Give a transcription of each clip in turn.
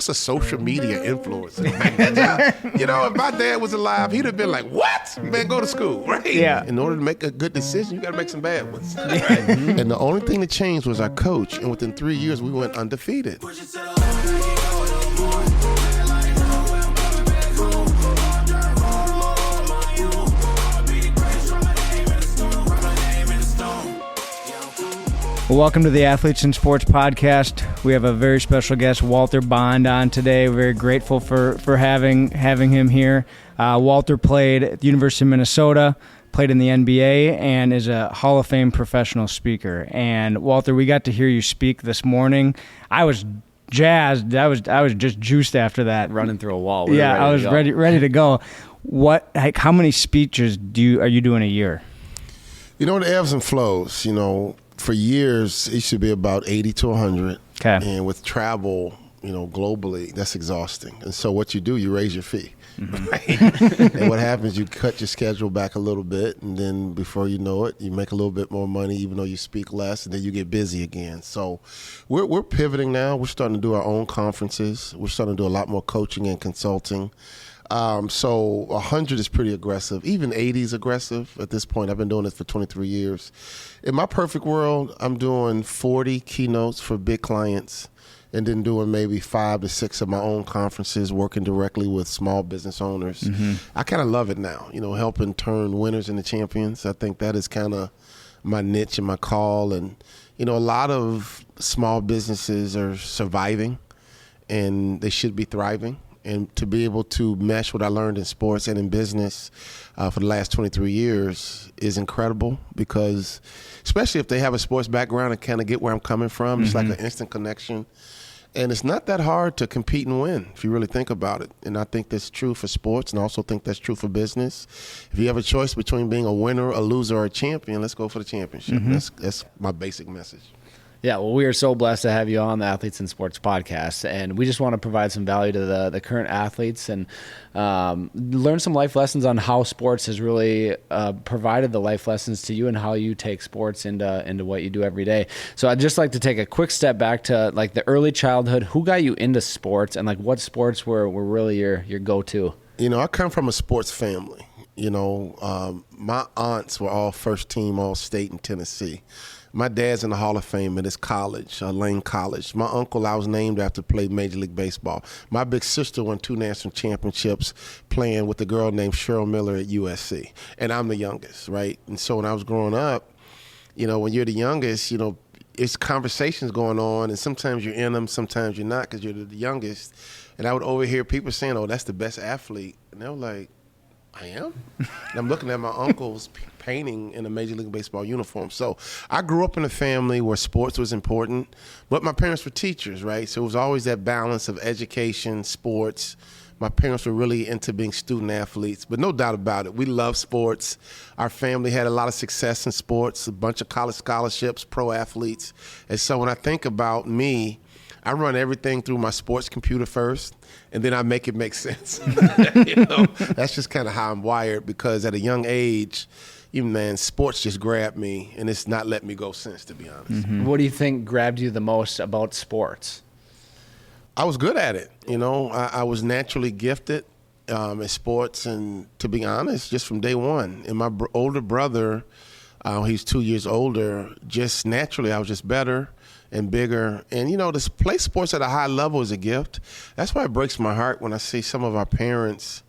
what's a social media influencer? If my dad was alive, he'd have been like, what? Man, go to school, right? Yeah. In order to make a good decision, you got to make some bad ones. Right? And the only thing that changed was our coach. And within 3 years, we went undefeated. Well, welcome to the Athletes in Sports podcast. We have a very special guest, Walter Bond, on today. We're very grateful for having him here. Walter played at the University of Minnesota, played in the NBA, and is a Hall of Fame professional speaker. And Walter, we got to hear you speak this morning. I was jazzed. I was just juiced after that. Running through a wall. I was ready to go. How many speeches are you doing a year? The ebbs and flows, For years, it should be about 80 to 100. Okay. And with travel, globally, that's exhausting. And so what you do, you raise your fee. Mm-hmm. Right? And what happens, you cut your schedule back a little bit, and then before you know it, you make a little bit more money, even though you speak less, and then you get busy again. So we're pivoting now. We're starting to do our own conferences. We're starting to do a lot more coaching and consulting. So 100 is pretty aggressive. Even 80 is aggressive at this point. I've been doing this for 23 years. In my perfect world, I'm doing 40 keynotes for big clients and then doing maybe 5 to 6 of my own conferences, working directly with small business owners. Mm-hmm. I kind of love it now, helping turn winners into champions. I think that is kind of my niche and my call. And, a lot of small businesses are surviving and they should be thriving. And to be able to mesh what I learned in sports and in business for the last 23 years is incredible, because especially if they have a sports background and kind of get where I'm coming from, mm-hmm. It's like an instant connection. And it's not that hard to compete and win if you really think about it. And I think that's true for sports, and I also think that's true for business. If you have a choice between being a winner, a loser, or a champion, let's go for the championship. Mm-hmm. That's my basic message. Yeah, well, we are so blessed to have you on the Athletes in Sports podcast, and we just want to provide some value to the current athletes and learn some life lessons on how sports has really provided the life lessons to you and how you take sports into what you do every day. So I'd just like to take a quick step back to like the early childhood. Who got you into sports, and like what sports were really your go-to? I come from a sports family. My aunts were all first team All-State in Tennessee. My dad's in the Hall of Fame at his college, Lane College. My uncle, I was named after, played Major League Baseball. My big sister won 2 national championships playing with a girl named Cheryl Miller at USC. And I'm the youngest, right? And so when I was growing up, when you're the youngest, it's conversations going on, and sometimes you're in them, sometimes you're not because you're the youngest. And I would overhear people saying, oh, that's the best athlete. And they were like, I am? And I'm looking at my uncle's painting in a Major League Baseball uniform. So I grew up in a family where sports was important, but my parents were teachers, right? So it was always that balance of education, sports. My parents were really into being student athletes, but no doubt about it, we love sports. Our family had a lot of success in sports, a bunch of college scholarships, pro athletes. And so when I think about me, I run everything through my sports computer first, and then I make it make sense. That's just kind of how I'm wired, because at a young age, sports just grabbed me, and it's not let me go since, to be honest. Mm-hmm. What do you think grabbed you the most about sports? I was good at it. I was naturally gifted at sports, and to be honest, just from day one. And my older brother, he's 2 years older, just naturally I was just better and bigger. And, to play sports at a high level is a gift. That's why it breaks my heart when I see some of our parents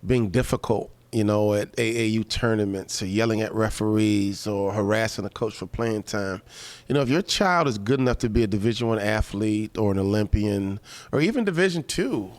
being difficult, at AAU tournaments, or yelling at referees, or harassing a coach for playing time. If your child is good enough to be a Division I athlete or an Olympian or even Division II,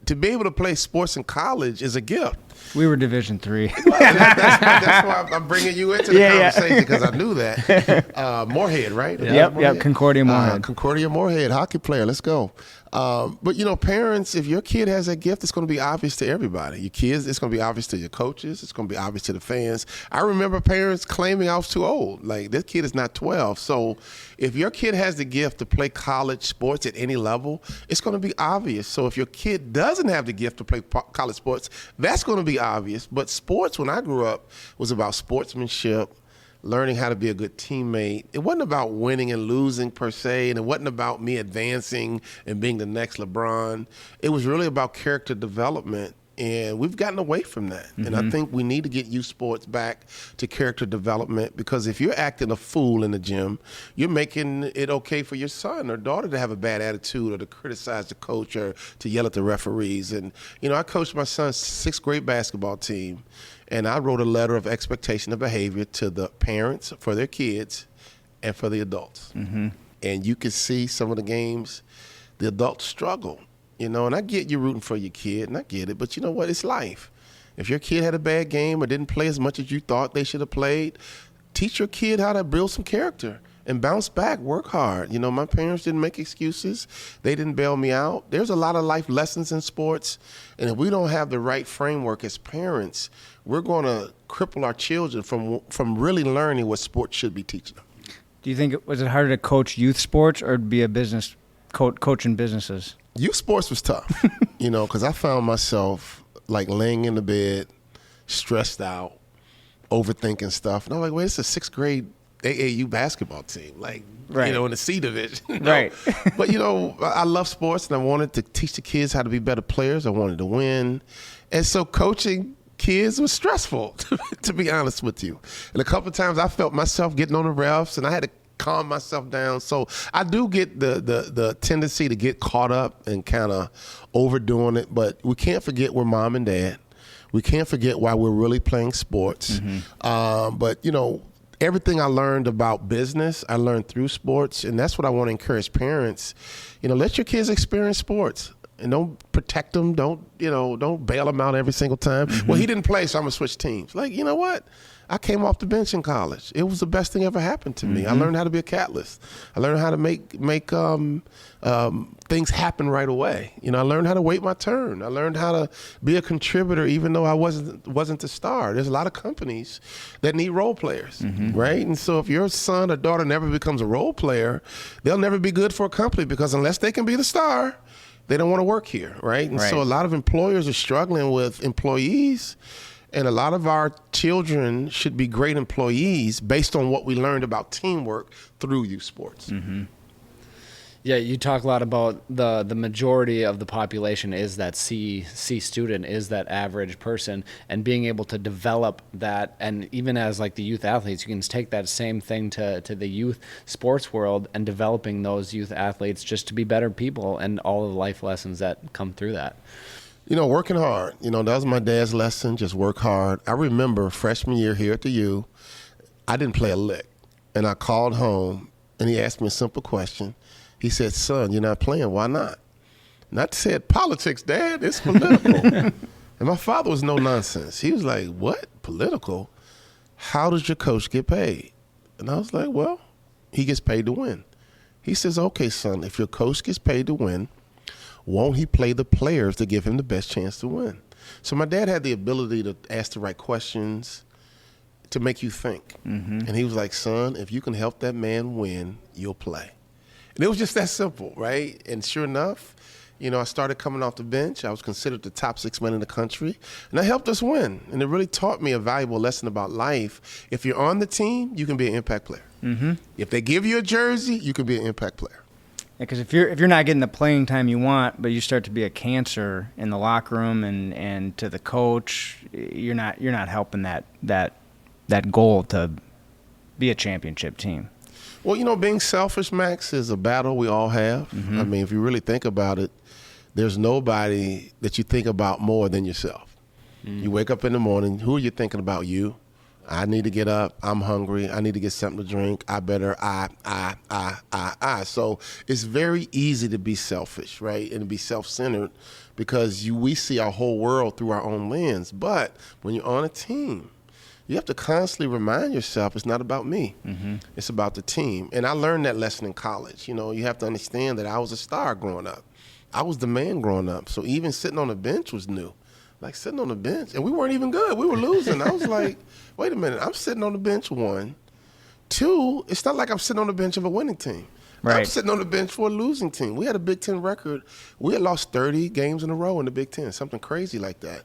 to be able to play sports in college is a gift. We were Division III. That's why I'm bringing you into the conversation, because I knew that. Moorhead, right? Yep, Concordia Moorhead. Concordia Moorhead, hockey player. Let's go. But, parents, if your kid has a gift, it's going to be obvious to everybody. Your kids, it's going to be obvious to your coaches. It's going to be obvious to the fans. I remember parents claiming I was too old. Like, this kid is not 12. So if your kid has the gift to play college sports at any level, it's going to be obvious. So if your kid doesn't have the gift to play college sports, that's going to be obvious. But sports, when I grew up, was about sportsmanship, learning how to be a good teammate. It wasn't about winning and losing per se, and it wasn't about me advancing and being the next LeBron. It was really about character development. And we've gotten away from that. Mm-hmm. And I think we need to get youth sports back to character development, because if you're acting a fool in the gym, you're making it okay for your son or daughter to have a bad attitude or to criticize the coach or to yell at the referees. And, I coached my son's 6th grade basketball team, and I wrote a letter of expectation of behavior to the parents for their kids and for the adults. Mm-hmm. And you could see some of the games, the adults struggle. And I get you rooting for your kid, and I get it, but you know what? It's life. If your kid had a bad game or didn't play as much as you thought they should have played, teach your kid how to build some character and bounce back, work hard. My parents didn't make excuses. They didn't bail me out. There's a lot of life lessons in sports, and if we don't have the right framework as parents, we're going to cripple our children from really learning what sports should be teaching them. Do you think was it harder to coach youth sports or to be a business coach in businesses? Youth sports was tough, because I found myself like laying in the bed, stressed out, overthinking stuff. And I'm like, wait, it's a 6th grade AAU basketball team, like, right. In the C division. Right. But, I love sports, and I wanted to teach the kids how to be better players. I wanted to win. And so coaching kids was stressful, to be honest with you. And a couple of times I felt myself getting on the refs, and I had to calm myself down. So I do get the tendency to get caught up and kind of overdoing it, but we can't forget we're mom and dad. We can't forget why we're really playing sports. Mm-hmm. But everything I learned about business, I learned through sports, and that's what I want to encourage parents. Let your kids experience sports. And don't protect them. Don't bail them out every single time. Mm-hmm. Well, he didn't play, so I'm going to switch teams. Like, you know what? I came off the bench in college. It was the best thing ever happened to me. I learned how to be a catalyst. I learned how to make things happen right away. I learned how to wait my turn. I learned how to be a contributor even though I wasn't the star. There's a lot of companies that need role players, right? And so if your son or daughter never becomes a role player, they'll never be good for a company, because unless they can be the star, they don't want to work here, right? And so a lot of employers are struggling with employees. And a lot of our children should be great employees based on what we learned about teamwork through youth sports. Mm-hmm. Yeah, you talk a lot about the majority of the population is that C student, is that average person, and being able to develop that. And even as like the youth athletes, you can take that same thing to the youth sports world and developing those youth athletes just to be better people and all of the life lessons that come through that. Working hard. That was my dad's lesson, just work hard. I remember freshman year here at the U, I didn't play a lick. And I called home, and he asked me a simple question. He said, son, you're not playing. Why not? And I said, politics, Dad. It's political. And my father was no nonsense. He was like, what? Political? How does your coach get paid? And I was like, well, he gets paid to win. He says, okay, son, if your coach gets paid to win, won't he play the players to give him the best chance to win? So my dad had the ability to ask the right questions to make you think. Mm-hmm. And he was like, son, if you can help that man win, you'll play. And it was just that simple, right? And sure enough, I started coming off the bench. I was considered the top 6 man in the country, and that helped us win. And it really taught me a valuable lesson about life. If you're on the team, you can be an impact player. Mm-hmm. If they give you a jersey, you can be an impact player. Because if you're not getting the playing time you want, but you start to be a cancer in the locker room and to the coach, you're not helping that goal to be a championship team. Well, being selfish, Max, is a battle we all have. Mm-hmm. I mean, if you really think about it, there's nobody that you think about more than yourself. Mm. You wake up in the morning, who are you thinking about? You. I need to get up. I'm hungry. I need to get something to drink. I better, So it's very easy to be selfish, right? And to be self-centered, because we see our whole world through our own lens. But when you're on a team, you have to constantly remind yourself it's not about me. Mm-hmm. It's about the team. And I learned that lesson in college. You have to understand that I was a star growing up. I was the man growing up. So even sitting on the bench was new. Like sitting on the bench, and we weren't even good. We were losing. I was like, wait a minute, I'm sitting on the bench, 1. 2, it's not like I'm sitting on the bench of a winning team. I'm sitting on the bench for a losing team. We had a Big Ten record. We had lost 30 games in a row in the Big Ten, something crazy like that.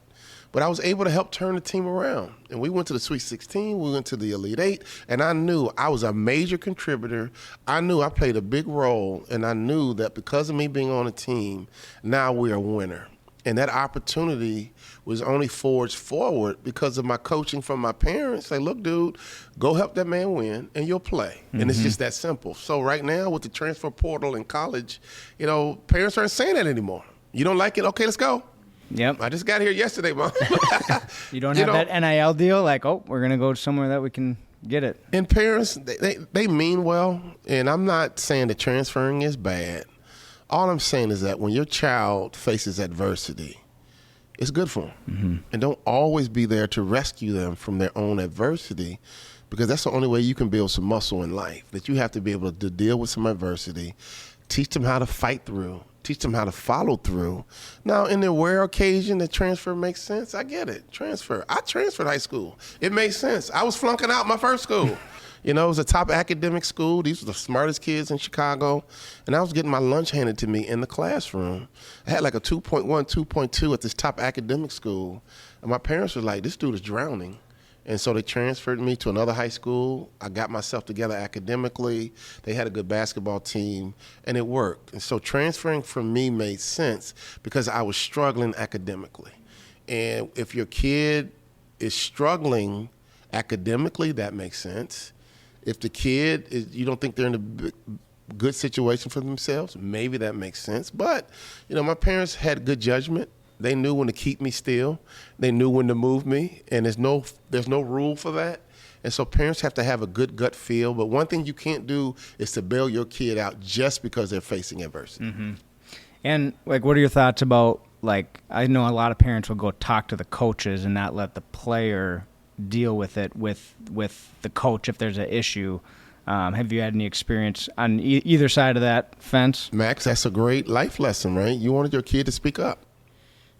But I was able to help turn the team around. And we went to the Sweet 16, we went to the Elite Eight, and I knew I was a major contributor. I knew I played a big role, and I knew that because of me being on the team, now we're a winner. And that opportunity was only forged forward because of my coaching from my parents. Say, look, dude, go help that man win, and you'll play. Mm-hmm. And it's just that simple. So right now with the transfer portal in college, parents aren't saying that anymore. You don't like it? Okay, let's go. Yep. I just got here yesterday, Mom. You don't have that NIL deal? Like, we're going to go somewhere that we can get it. And parents, they mean well, and I'm not saying that transferring is bad. All I'm saying is that when your child faces adversity, it's good for them. Mm-hmm. And don't always be there to rescue them from their own adversity, because that's the only way you can build some muscle in life, that you have to be able to deal with some adversity, teach them how to fight through, teach them how to follow through. Now, in the rare occasion that transfer makes sense, I get it. Transfer. I transferred high school. It made sense. I was flunking out my first school. It was a top academic school. These were the smartest kids in Chicago. And I was getting my lunch handed to me in the classroom. I had like a 2.1, 2.2 at this top academic school. And my parents were like, this dude is drowning. And so they transferred me to another high school. I got myself together academically. They had a good basketball team, and it worked. And so transferring for me made sense because I was struggling academically. And if your kid is struggling academically, that makes sense. If the kid you don't think they're in a good situation for themselves, maybe that makes sense. But, my parents had good judgment. They knew when to keep me still. They knew when to move me, and there's no rule for that. And so parents have to have a good gut feel. But one thing you can't do is to bail your kid out just because they're facing adversity. Mm-hmm. And what are your thoughts about, I know a lot of parents will go talk to the coaches and not let the player deal with it with the coach if there's an issue. Have you had any experience on either side of that fence? Max, that's a great life lesson, right? You wanted your kid to speak up.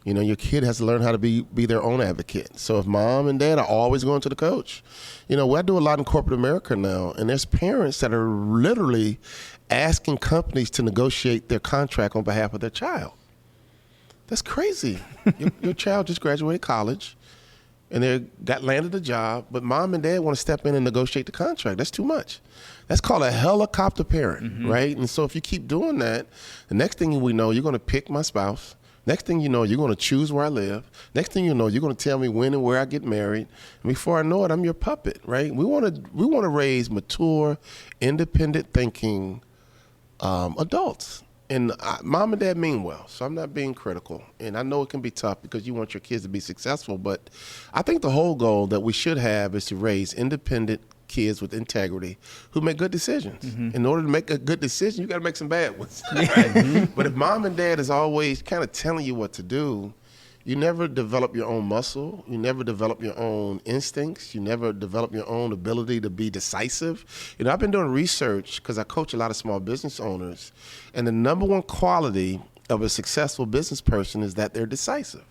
Your kid has to learn how to be their own advocate. So if mom and dad are always going to the coach, I do a lot in corporate America now, and there's parents that are literally asking companies to negotiate their contract on behalf of their child. That's crazy. Your child just graduated college, and they landed a job, but mom and dad want to step in and negotiate the contract. That's too much. That's called a helicopter parent, mm-hmm. right? And so if you keep doing that, the next thing we know, you're going to pick my spouse. Next thing you know, you're going to choose where I live. Next thing you know, you're going to tell me when and where I get married. And before I know it, I'm your puppet, right? We want to raise mature, independent thinking adults. And mom and dad mean well, so I'm not being critical. And I know it can be tough because you want your kids to be successful, but I think the whole goal that we should have is to raise independent kids with integrity who make good decisions. Mm-hmm. In order to make a good decision, you got to make some bad ones. Right? Mm-hmm. But if mom and dad is always kind of telling you what to do, you never develop your own muscle. You never develop your own instincts. You never develop your own ability to be decisive. I've been doing research because I coach a lot of small business owners, and the number one quality of a successful business person is that they're decisive.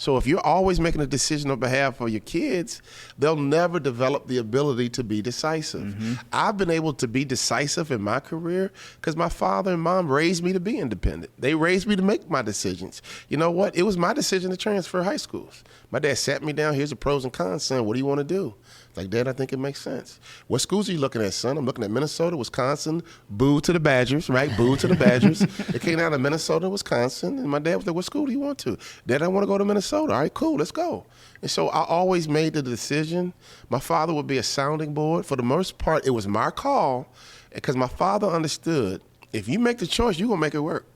So if you're always making a decision on behalf of your kids, they'll never develop the ability to be decisive. Mm-hmm. I've been able to be decisive in my career because my father and mom raised me to be independent. They raised me to make my decisions. You know what? It was my decision to transfer high schools. My dad sat me down. Here's the pros and cons, son. What do you want to do? Like, Dad, I think it makes sense. What schools are you looking at, son? I'm looking at Minnesota, Wisconsin. Boo to the Badgers, right? Boo to the Badgers. It came out of Minnesota, Wisconsin. And my dad was like, what school do you want to? Dad, I want to go to Minnesota. All right, cool, let's go. And so I always made the decision. My father would be a sounding board. For the most part, it was my call because my father understood if you make the choice, you're going to make it work.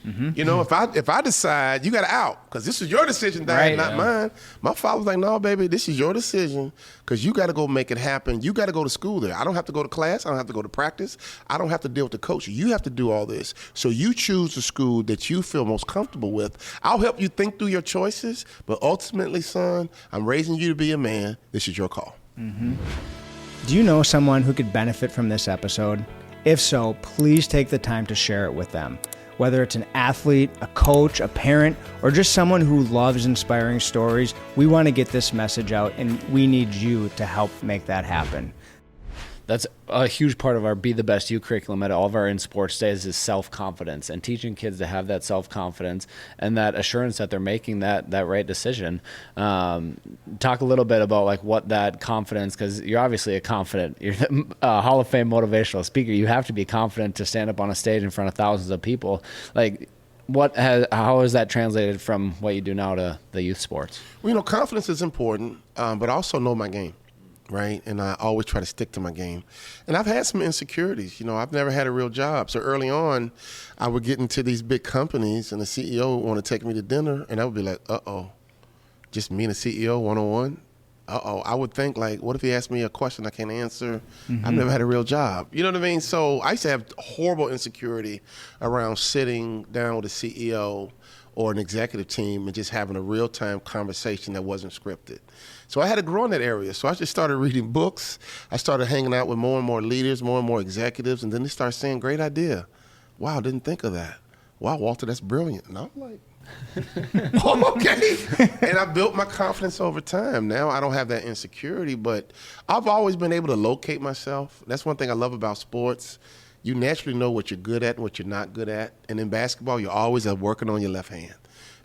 Mm-hmm. If I decide, you got to out because this is your decision, Dad, right, not mine. My father was like, no, baby, this is your decision because you got to go make it happen. You got to go to school there. I don't have to go to class. I don't have to go to practice. I don't have to deal with the coach. You have to do all this. So you choose the school that you feel most comfortable with. I'll help you think through your choices, but ultimately, son, I'm raising you to be a man. This is your call. Mm-hmm. Do you know someone who could benefit from this episode? If so, please take the time to share it with them. Whether it's an athlete, a coach, a parent, or just someone who loves inspiring stories, we want to get this message out, and we need you to help make that happen. that's a huge part of our Be the Best You curriculum at all of our in sports days is self-confidence, and teaching kids to have that self-confidence and that assurance that they're making that right decision. Talk a little bit about like what that confidence, because you're obviously you're a Hall of Fame motivational speaker. You have to be confident to stand up on a stage in front of thousands of people. Like, how has that translated from what you do now to the youth sports? Well, confidence is important, but I also know my game, right? And I always try to stick to my game. And I've had some insecurities. I've never had a real job. So early on, I would get into these big companies, and the CEO would want to take me to dinner, and I would be like, uh-oh, just me and the CEO one-on-one? Uh-oh, I would think like, what if he asked me a question I can't answer? I've never had a real job. You know what I mean? So I used to have horrible insecurity around sitting down with a CEO or an executive team and just having a real-time conversation that wasn't scripted. So I had to grow in that area. So I just started reading books. I started hanging out with more and more leaders, more and more executives, and then they started saying, great idea. Wow, I didn't think of that. Wow, Walter, that's brilliant. And I'm like, okay. And I built my confidence over time. Now I don't have that insecurity, but I've always been able to locate myself. That's one thing I love about sports. You naturally know what you're good at and what you're not good at. And in basketball, you're always working on your left hand.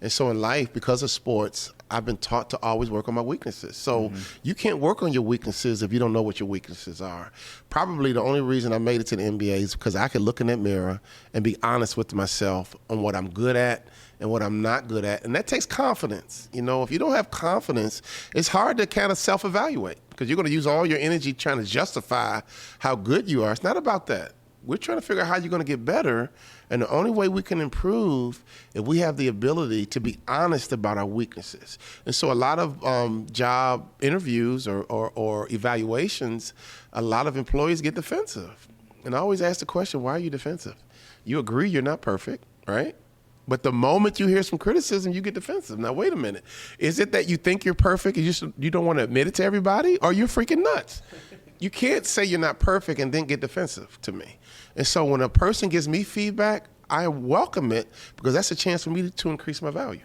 And so in life, because of sports, I've been taught to always work on my weaknesses. So you can't work on your weaknesses if you don't know what your weaknesses are. Probably the only reason I made it to the NBA is because I could look in that mirror and be honest with myself on what I'm good at and what I'm not good at. And that takes confidence. If you don't have confidence, it's hard to kind of self-evaluate because you're going to use all your energy trying to justify how good you are. It's not about that. We're trying to figure out how you're going to get better. And the only way we can improve if we have the ability to be honest about our weaknesses. And so a lot of job interviews or evaluations, a lot of employees get defensive. And I always ask the question, why are you defensive? You agree you're not perfect, right? But the moment you hear some criticism, you get defensive. Now, wait a minute. Is it that you think you're perfect and you don't want to admit it to everybody? Or you're freaking nuts? You can't say you're not perfect and then get defensive to me. And so when a person gives me feedback, I welcome it because that's a chance for me to increase my value.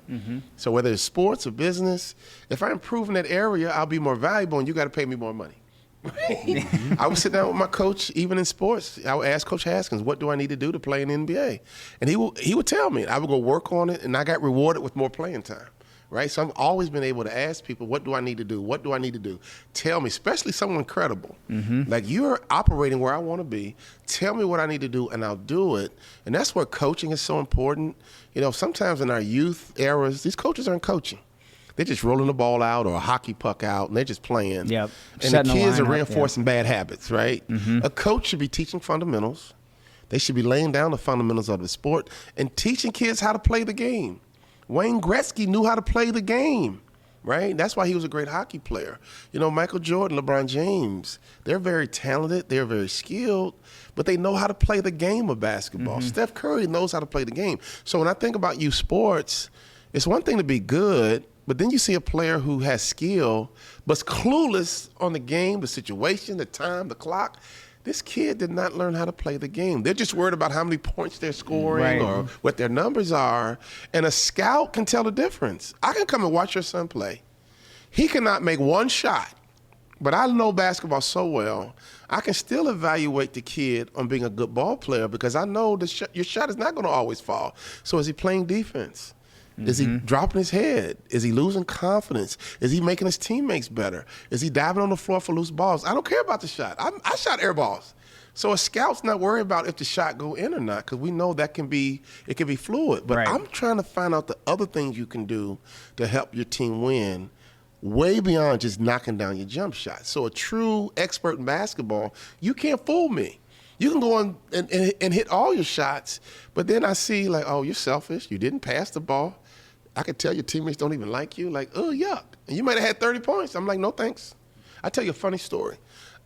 So whether it's sports or business, if I improve in that area, I'll be more valuable and you got to pay me more money. I would sit down with my coach, even in sports. I would ask Coach Haskins, what do I need to do to play in the NBA? And he would tell me. I would go work on it, and I got rewarded with more playing time. Right? So I've always been able to ask people, what do I need to do? What do I need to do? Tell me, especially someone credible. Like, you're operating where I want to be. Tell me what I need to do, and I'll do it. And that's where coaching is so important. Sometimes in our youth eras, these coaches aren't coaching. They're just rolling the ball out or a hockey puck out, and they're just playing. Yep. And the kids are reinforcing bad habits, right? A coach should be teaching fundamentals. They should be laying down the fundamentals of the sport and teaching kids how to play the game. Wayne Gretzky knew how to play the game, right? That's why he was a great hockey player. Michael Jordan, LeBron James, they're very talented, they're very skilled, but they know how to play the game of basketball. Steph Curry knows how to play the game. So when I think about youth sports, it's one thing to be good, but then you see a player who has skill, but's clueless on the game, the situation, the time, the clock. This kid did not learn how to play the game. They're just worried about how many points they're scoring or what their numbers are. And a scout can tell the difference. I can come and watch your son play. He cannot make one shot, but I know basketball so well, I can still evaluate the kid on being a good ball player because I know your shot is not going to always fall. So is he playing defense? Is he dropping his head? Is he losing confidence? Is he making his teammates better? Is he diving on the floor for loose balls? I don't care about the shot. I shot air balls. So a scout's not worried about if the shot go in or not because we know it can be fluid. But I'm trying to find out the other things you can do to help your team win way beyond just knocking down your jump shot. So a true expert in basketball, you can't fool me. You can go on and hit all your shots, but then I see like, oh, you're selfish. You didn't pass the ball. I could tell your teammates don't even like you. Like, oh, yuck. And you might have had 30 points. I'm like, no, thanks. I'll tell you a funny story.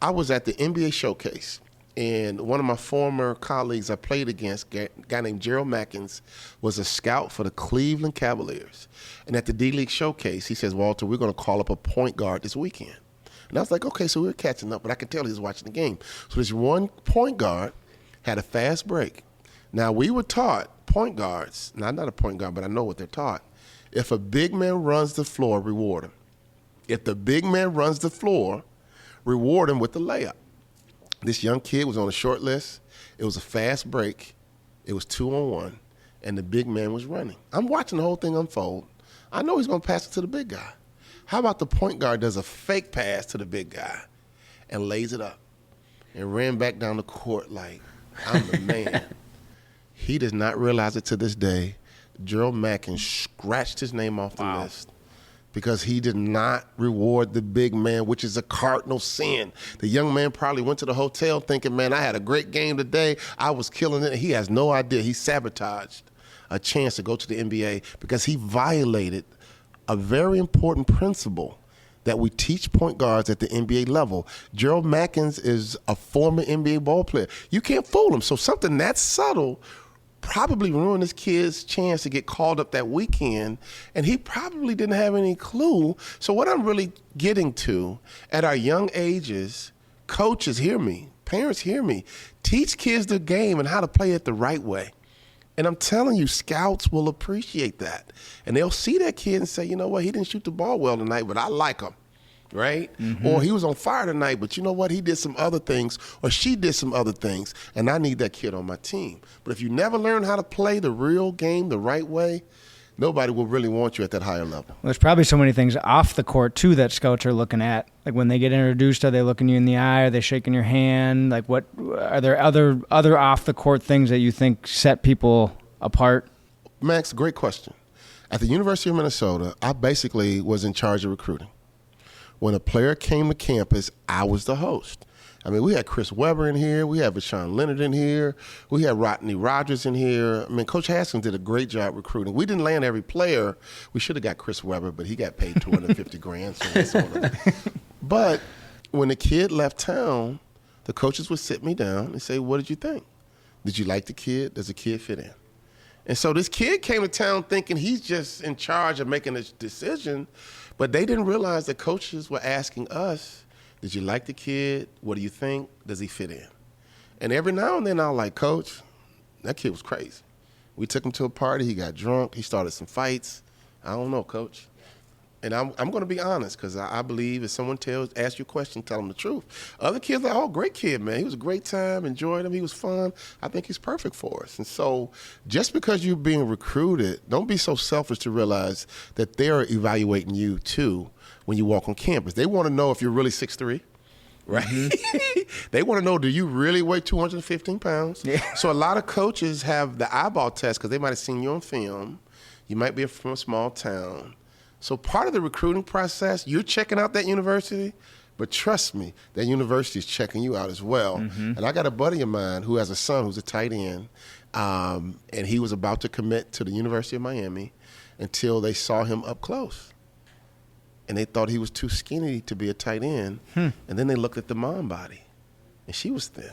I was at the NBA showcase, and one of my former colleagues I played against, a guy named Gerald Mackins, was a scout for the Cleveland Cavaliers. And at the D-League showcase, he says, Walter, we're going to call up a point guard this weekend. And I was like, okay, so we were catching up, but I could tell he was watching the game. So this one point guard had a fast break. Now, we were taught point guards, now I'm not a point guard, but I know what they're taught. If a big man runs the floor, reward him. If the big man runs the floor, reward him with the layup. This young kid was on a short list. It was a fast break. It was 2-on-1, and the big man was running. I'm watching the whole thing unfold. I know he's going to pass it to the big guy. How about the point guard does a fake pass to the big guy and lays it up and ran back down the court like, I'm the man. He does not realize it to this day. Gerald Mackin scratched his name off the list because he did not reward the big man, which is a cardinal sin. The young man probably went to the hotel thinking, man, I had a great game today. I was killing it. He has no idea. He sabotaged a chance to go to the NBA because he violated a very important principle that we teach point guards at the NBA level. Gerald Mackins is a former NBA ball player. You can't fool him. So something that subtle probably ruined this kid's chance to get called up that weekend, and he probably didn't have any clue. So what I'm really getting to, at our young ages, coaches hear me, parents hear me, teach kids the game and how to play it the right way. And I'm telling you, scouts will appreciate that. And they'll see that kid and say, you know what, he didn't shoot the ball well tonight, but I like him. Right? Or he was on fire tonight, but you know what? He did some other things, or she did some other things, and I need that kid on my team. But if you never learn how to play the real game the right way, nobody will really want you at that higher level. Well, there's probably so many things off the court, too, that scouts are looking at. Like when they get introduced, are they looking you in the eye? Are they shaking your hand? Like what are there other off-the-court things that you think set people apart? Max, great question. At the University of Minnesota, I basically was in charge of recruiting. When a player came to campus, I was the host. I mean, we had Chris Webber in here. We had Vashawn Leonard in here. We had Rodney Rogers in here. I mean, Coach Haskins did a great job recruiting. We didn't land every player. We should have got Chris Webber, but he got paid $250,000. So that's all of it. But when the kid left town, the coaches would sit me down and say, what did you think? Did you like the kid? Does the kid fit in? And so this kid came to town thinking he's just in charge of making a decision, but they didn't realize that coaches were asking us, did you like the kid? What do you think? Does he fit in? And every now and then I was like, Coach, that kid was crazy. We took him to a party. He got drunk. He started some fights. I don't know, Coach. And I'm going to be honest because I believe if someone asks you a question, tell them the truth. Other kids are like, oh, great kid, man. He was a great time. Enjoyed him. He was fun. I think he's perfect for us. And so just because you're being recruited, don't be so selfish to realize that they're evaluating you, too, when you walk on campus. They want to know if you're really 6'3", right? Mm-hmm. They want to know, do you really weigh 215 pounds? Yeah. So a lot of coaches have the eyeball test because they might have seen you on film. You might be from a small town. So part of the recruiting process, you're checking out that university, but trust me, that university is checking you out as well. Mm-hmm. And I got a buddy of mine who has a son who's a tight end, and he was about to commit to the University of Miami until they saw him up close. And they thought he was too skinny to be a tight end. And then they looked at the mom body, and she was thin.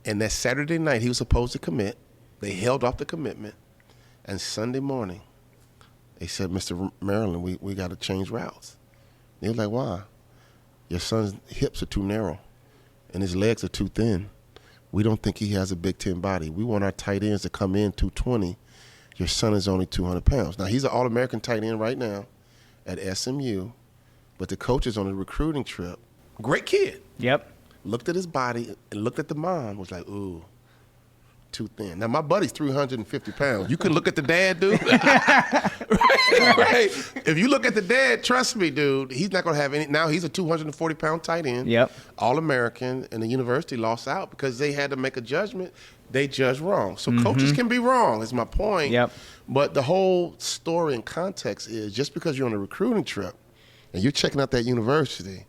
And that Saturday night, he was supposed to commit. They held off the commitment. And Sunday morning, they said, Mr. Maryland, we got to change routes. They were like, why? Your son's hips are too narrow, and his legs are too thin. We don't think he has a Big Ten body. We want our tight ends to come in 220. Your son is only 200 pounds. Now, he's an All-American tight end right now at SMU, but the coach is on a recruiting trip. Great kid. Yep. Looked at his body and looked at the mom, was like, ooh, too thin. Now, my buddy's 350 pounds. You can look at the dad, dude. right? If you look at the dad, trust me, dude, he's not going to have any. Now, he's a 240-pound tight end. Yep. All-American, and the university lost out because they had to make a judgment. They judged wrong. So coaches can be wrong, is my point. Yep. But the whole story and context is just because you're on a recruiting trip and you're checking out that university,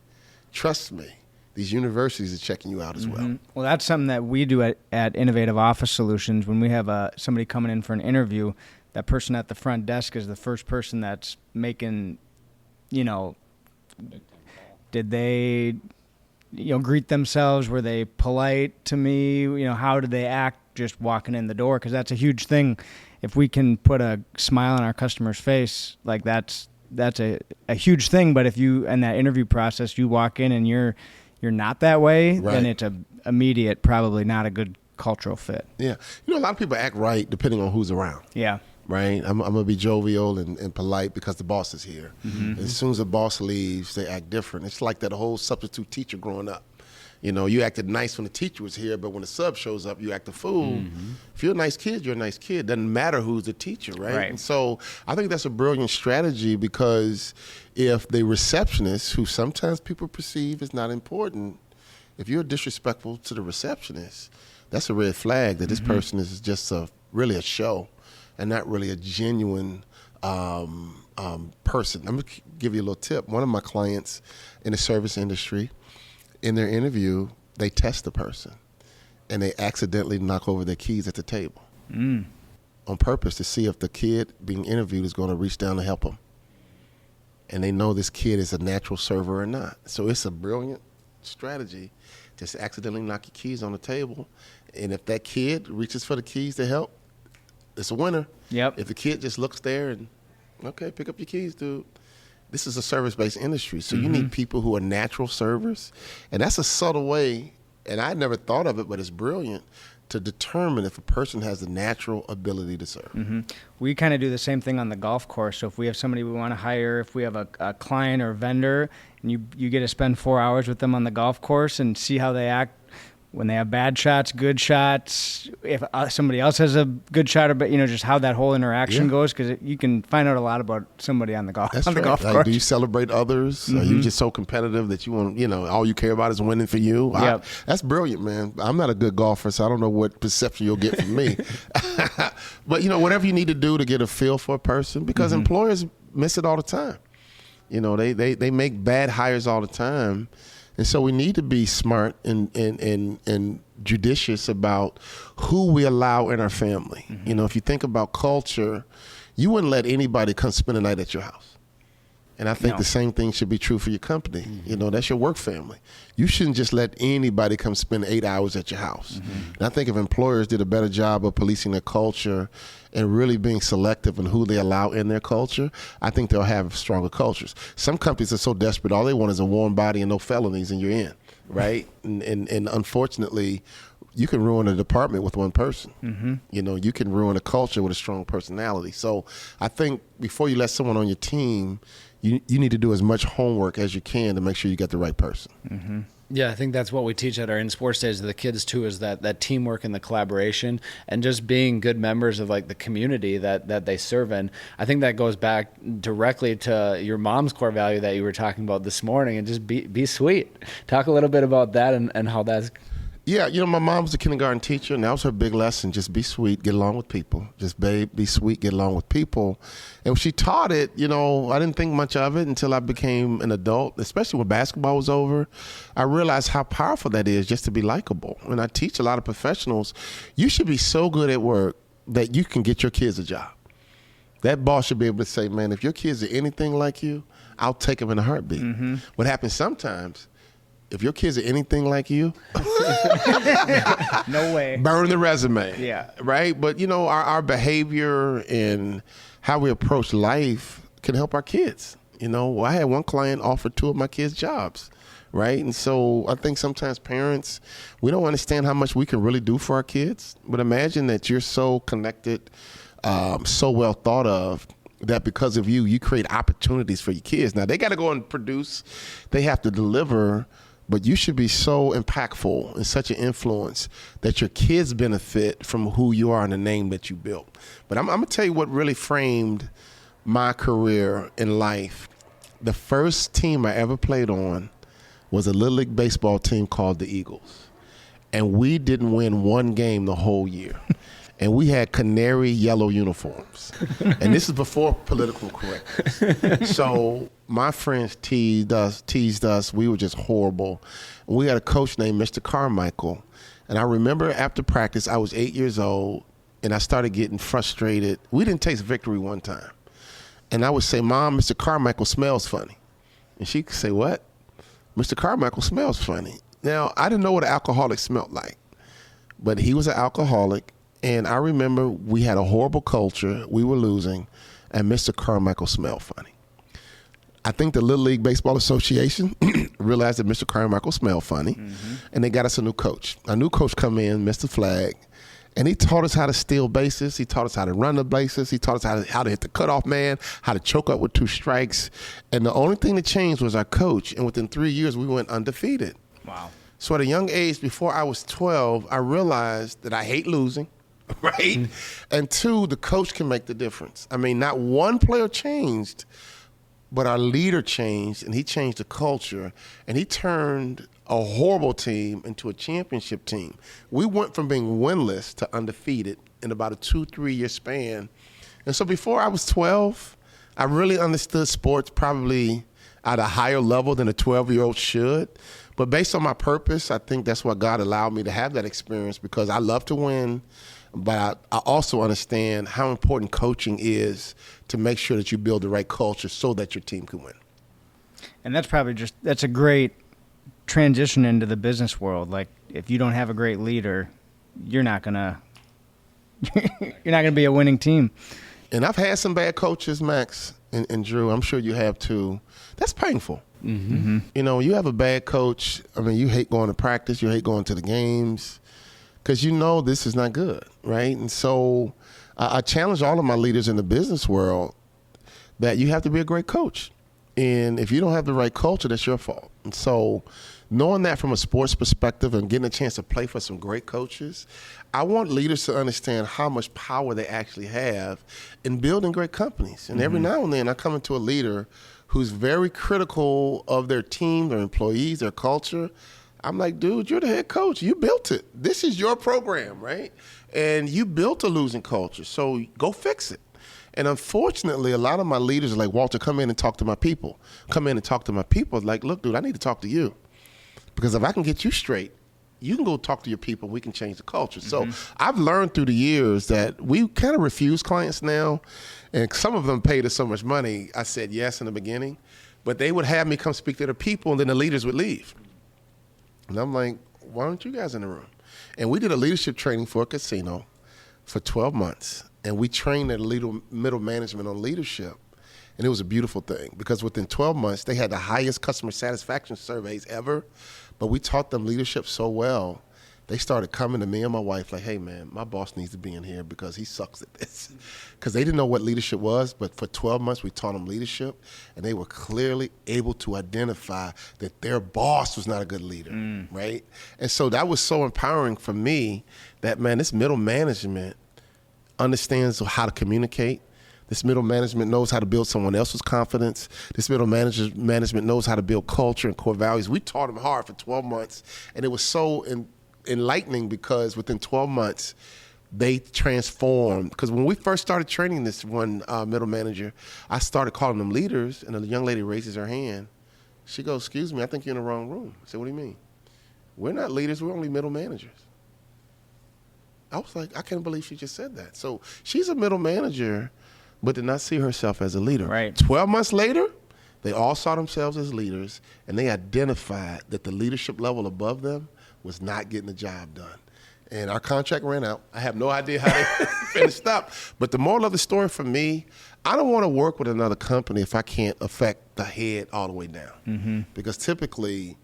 trust me, these universities are checking you out as well. Well, that's something that we do at Innovative Office Solutions. When we have somebody coming in for an interview, that person at the front desk is the first person that's making, did they, greet themselves? Were they polite to me? How did they act just walking in the door? Because that's a huge thing. If we can put a smile on our customer's face, like that's a huge thing. But if you, in that interview process, you walk in and you're not that way, right, then it's immediate, probably not a good cultural fit. Yeah. A lot of people act right depending on who's around. Yeah. Right? I'm going to be jovial and polite because the boss is here. Mm-hmm. As soon as the boss leaves, they act different. It's like that whole substitute teacher growing up. You acted nice when the teacher was here, but when the sub shows up, you act a fool. If you're a nice kid, you're a nice kid. Doesn't matter who's the teacher, right? And so I think that's a brilliant strategy, because if the receptionist, who sometimes people perceive is not important, if you're disrespectful to the receptionist, that's a red flag that this person is just really a show and not really a genuine person. I'm going to give you a little tip. One of my clients in the service industry, in their interview, they test the person and they accidentally knock over their keys at the table on purpose to see if the kid being interviewed is going to reach down to help them. And they know this kid is a natural server or not. So it's a brilliant strategy. Just accidentally knock your keys on the table. And if that kid reaches for the keys to help, it's a winner. Yep. If the kid just looks there and, okay, pick up your keys, dude. This is a service-based industry, so you need people who are natural servers. And that's a subtle way, and I never thought of it, but it's brilliant, to determine if a person has the natural ability to serve. We kind of do the same thing on the golf course. So if we have somebody we want to hire, if we have a client or vendor, and you get to spend 4 hours with them on the golf course and see how they act when they have bad shots, good shots, if somebody else has a good shot, or just how that whole interaction goes, because you can find out a lot about somebody on the golf That's on the right. golf Like, course. do you celebrate others? Are you just so competitive that you want, all you care about is winning for you? Yep. That's brilliant, man. I'm not a good golfer, so I don't know what perception you'll get from me. But, whatever you need to do to get a feel for a person, because employers miss it all the time. They make bad hires all the time. And so we need to be smart and judicious about who we allow in our family. If you think about culture, you wouldn't let anybody come spend a night at your house. And I think the same thing should be true for your company. That's your work family. You shouldn't just let anybody come spend 8 hours at your house. And I think if employers did a better job of policing their culture and really being selective in who they allow in their culture, I think they'll have stronger cultures. Some companies are so desperate, all they want is a warm body and no felonies, and you're in, right? And unfortunately, you can ruin a department with one person. You can ruin a culture with a strong personality. So I think before you let someone on your team, you need to do as much homework as you can to make sure you get the right person. Yeah, I think that's what we teach at our in sports days to the kids too, is that teamwork and the collaboration and just being good members of like the community that they serve in. I think that goes back directly to your mom's core value that you were talking about this morning, and just be sweet. Talk a little bit about that and how that's... Yeah, my mom was a kindergarten teacher, and that was her big lesson. Just be sweet, get along with people. Just be sweet, get along with people. And when she taught it, I didn't think much of it until I became an adult, especially when basketball was over. I realized how powerful that is, just to be likable. When I teach a lot of professionals, you should be so good at work that you can get your kids a job. That boss should be able to say, man, if your kids are anything like you, I'll take them in a heartbeat. What happens sometimes, if your kids are anything like you, no way. Burn the resume. Yeah. Right? But, our behavior and how we approach life can help our kids. I had one client offer 2 of my kids jobs. Right? And so I think sometimes parents, we don't understand how much we can really do for our kids. But imagine that you're so connected, so well thought of, that because of you create opportunities for your kids. Now, they got to go and produce. They have to deliver. But you should be so impactful and such an influence that your kids benefit from who you are and the name that you built. But I'm going to tell you what really framed my career in life. The first team I ever played on was a Little League baseball team called the Eagles. And we didn't win one game the whole year. And we had canary yellow uniforms. And this is before political correctness. So my friends teased us. We were just horrible. And we had a coach named Mr. Carmichael. And I remember after practice, I was 8 years old, and I started getting frustrated. We didn't taste victory one time. And I would say, Mom, Mr. Carmichael smells funny. And she could say, what? Mr. Carmichael smells funny. Now, I didn't know what an alcoholic smelled like. But he was an alcoholic. And I remember we had a horrible culture. We were losing. And Mr. Carmichael smelled funny. I think the Little League Baseball Association realized that Mr. Carmichael smelled funny. And they got us a new coach. A new coach come in, Mr. Flag. And he taught us how to steal bases. He taught us how to run the bases. He taught us how to hit the cutoff man, how to choke up with 2 strikes. And the only thing that changed was our coach. And within 3 years, we went undefeated. Wow. So at a young age, before I was 12, I realized that I hate losing, right? And two, the coach can make the difference. I mean, not one player changed, but our leader changed, and he changed the culture, and he turned a horrible team into a championship team. We went from being winless to undefeated in about a 2-3 year span. And so before I was 12, I really understood sports probably at a higher level than a 12-year-old should. But based on my purpose, I think that's what God allowed me to have that experience, because I love to win, but I also understand how important coaching is to make sure that you build the right culture so that your team can win. And that's a great transition into the business world. Like, if you don't have a great leader, you're not gonna be a winning team. And I've had some bad coaches, Max and Drew. I'm sure you have too. That's painful. Mm-hmm. You know, you have a bad coach. I mean, you hate going to practice. You hate going to the games because you know this is not good, right? And so I challenge all of my leaders in the business world that you have to be a great coach. And if you don't have the right culture, that's your fault. And so knowing that from a sports perspective and getting a chance to play for some great coaches, I want leaders to understand how much power they actually have in building great companies. And every now and then I come into a leader who's very critical of their team, their employees, their culture. I'm like, dude, you're the head coach. You built it. This is your program, right? And you built a losing culture, so go fix it. And unfortunately, a lot of my leaders are like, Walter, come in and talk to my people. Come in and talk to my people. Like, look, dude, I need to talk to you. Because if I can get you straight, you can go talk to your people. We can change the culture. So I've learned through the years that we kind of refuse clients now. And some of them paid us so much money. I said yes in the beginning. But they would have me come speak to their people, and then the leaders would leave. And I'm like, why aren't you guys in the room? And we did a leadership training for a casino for 12 months. And we trained their middle management on leadership. And it was a beautiful thing because within 12 months, they had the highest customer satisfaction surveys ever. But we taught them leadership so well, they started coming to me and my wife like, hey, man, my boss needs to be in here because he sucks at this. Because they didn't know what leadership was, but for 12 months, we taught them leadership, and they were clearly able to identify that their boss was not a good leader, right? And so that was so empowering for me that, man, this middle management understands how to communicate. This middle management knows how to build someone else's confidence. This middle management knows how to build culture and core values. We taught them hard for 12 months, and it was so enlightening because within 12 months, they transformed. Because when we first started training this one middle manager, I started calling them leaders, and a young lady raises her hand. She goes, excuse me, I think you're in the wrong room. I said, what do you mean? We're not leaders, we're only middle managers. I was like, I can't believe she just said that. So she's a middle manager, but did not see herself as a leader. Right. 12 months later, they all saw themselves as leaders, and they identified that the leadership level above them was not getting the job done. And our contract ran out. I have no idea how they finished up. But the moral of the story for me, I don't want to work with another company if I can't affect the head all the way down. Because typically,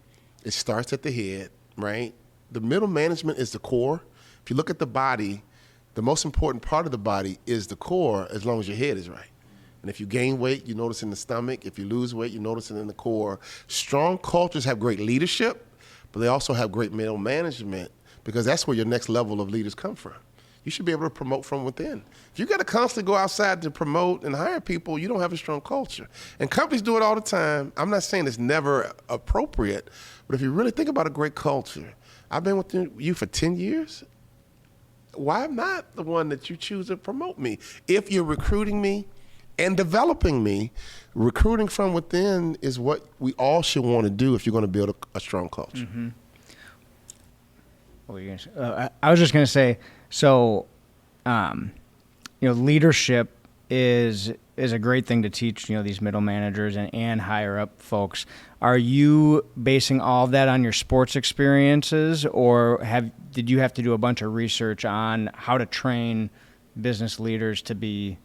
it starts at the head, right? The middle management is the core. If you look at the body, the most important part of the body is the core as long as your head is right. And if you gain weight, you notice in the stomach. If you lose weight, you notice it in the core. Strong cultures have great leadership, but they also have great middle management because that's where your next level of leaders come from. You should be able to promote from within. If you got to constantly go outside to promote and hire people, you don't have a strong culture. And companies do it all the time. I'm not saying it's never appropriate, but if you really think about a great culture, I've been with you for 10 years. Why am not the one that you choose to promote me? If you're recruiting me and developing me, recruiting from within is what we all should want to do if you're going to build a strong culture. What were you gonna say? I was just going to say, so, leadership is a great thing to teach, these middle managers and higher up folks. Are you basing all of that on your sports experiences, or did you have to do a bunch of research on how to train business leaders to be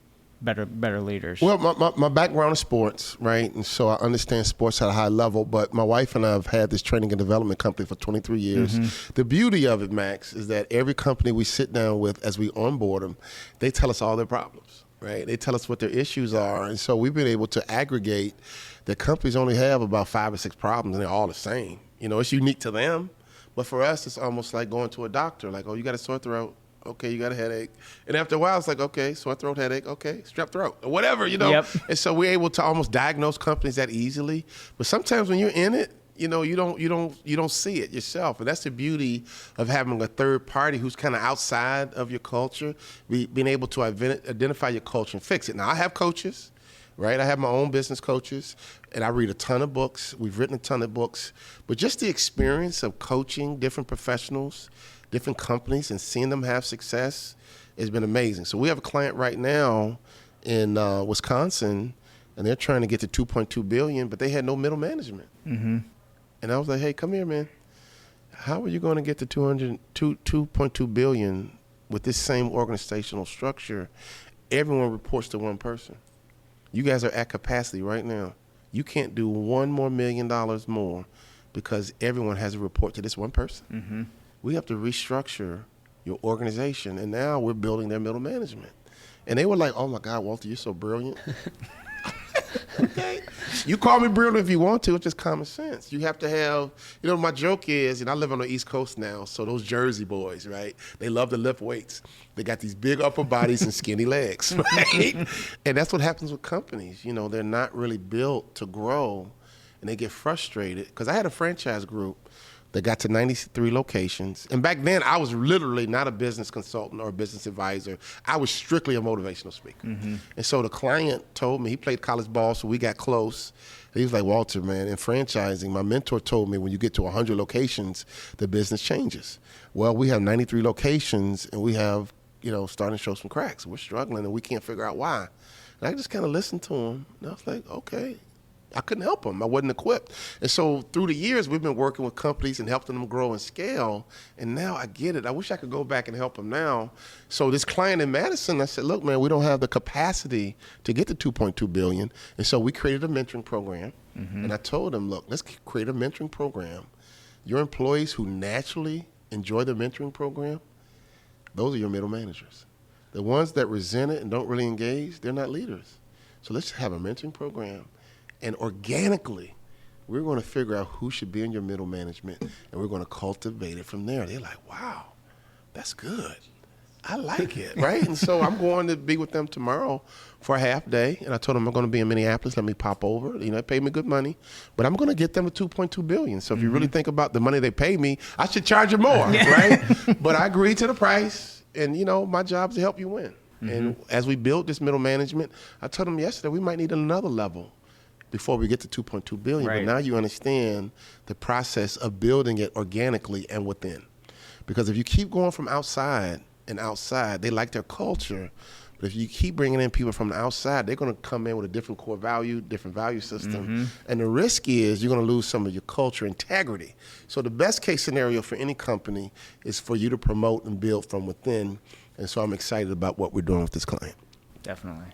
better leaders? Well, my background is sports, right? And so I understand sports at a high level, but my wife and I have had this training and development company for 23 years. The beauty of it, Max, is that every company we sit down with as we onboard them, they tell us all their problems. Right? They tell us what their issues are. And so we've been able to aggregate that companies only have about 5 or 6 problems, and they're all the same. It's unique to them, But for us, it's almost like going to a doctor. Like, oh, you got a sore throat. Okay, you got a headache. And after a while, it's like, okay, sore throat, headache. Okay, strep throat, or whatever, Yep. And so we're able to almost diagnose companies that easily. But sometimes when you're in it, you don't see it yourself. And that's the beauty of having a third party who's kind of outside of your culture, being able to identify your culture and fix it. Now, I have coaches, right? I have my own business coaches, and I read a ton of books. We've written a ton of books. But just the experience of coaching different professionals, different companies, and seeing them have success has been amazing. So we have a client right now in Wisconsin, and they're trying to get to $2.2 billion, but they had no middle management. Mm-hmm. And I was like, hey, come here, man. How are you going to get to $2.2 billion with this same organizational structure? Everyone reports to one person. You guys are at capacity right now. You can't do $1 more million more because everyone has a report to this one person. Mm-hmm. We have to restructure your organization, and now we're building their middle management. And they were like, oh, my God, Walter, you're so brilliant. Okay. You call me brilliant if you want to. It's just common sense. You have to have, my joke is, and I live on the East Coast now, so those Jersey boys, right? They love to lift weights. They got these big upper bodies and skinny legs, right? And that's what happens with companies. They're not really built to grow, and they get frustrated. Because I had a franchise group that got to 93 locations. And back then, I was literally not a business consultant or a business advisor. I was strictly a motivational speaker. Mm-hmm. And so the client told me, he played college ball, so we got close. He was like, Walter, man, in franchising, my mentor told me when you get to 100 locations, the business changes. Well, we have 93 locations, and we have, starting to show some cracks. We're struggling, and we can't figure out why. And I just kind of listened to him, and I was like, okay. I couldn't help them. I wasn't equipped. And so through the years, we've been working with companies and helping them grow and scale. And now I get it. I wish I could go back and help them now. So this client in Madison, I said, look, man, we don't have the capacity to get to $2.2 billion. And so we created a mentoring program. Mm-hmm. And I told them, look, let's create a mentoring program. Your employees who naturally enjoy the mentoring program, those are your middle managers. The ones that resent it and don't really engage, they're not leaders. So let's have a mentoring program. And organically, we're going to figure out who should be in your middle management, and we're going to cultivate it from there. They're like, wow, that's good. I like it, right? And so I'm going to be with them tomorrow for a half day, and I told them I'm going to be in Minneapolis. Let me pop over. They pay me good money, but I'm going to get them to $2.2 billion. So if you really think about the money they pay me, I should charge them more, right? But I agreed to the price, and, my job is to help you win. Mm-hmm. And as we build this middle management, I told them yesterday we might need another level before we get to $2.2 billion. Right. But now you understand the process of building it organically and within. Because if you keep going from outside and outside, they like their culture. But if you keep bringing in people from the outside, they're going to come in with a different core value, different value system. Mm-hmm. And the risk is you're going to lose some of your culture integrity. So the best case scenario for any company is for you to promote and build from within. And so I'm excited about what we're doing with this client. Definitely.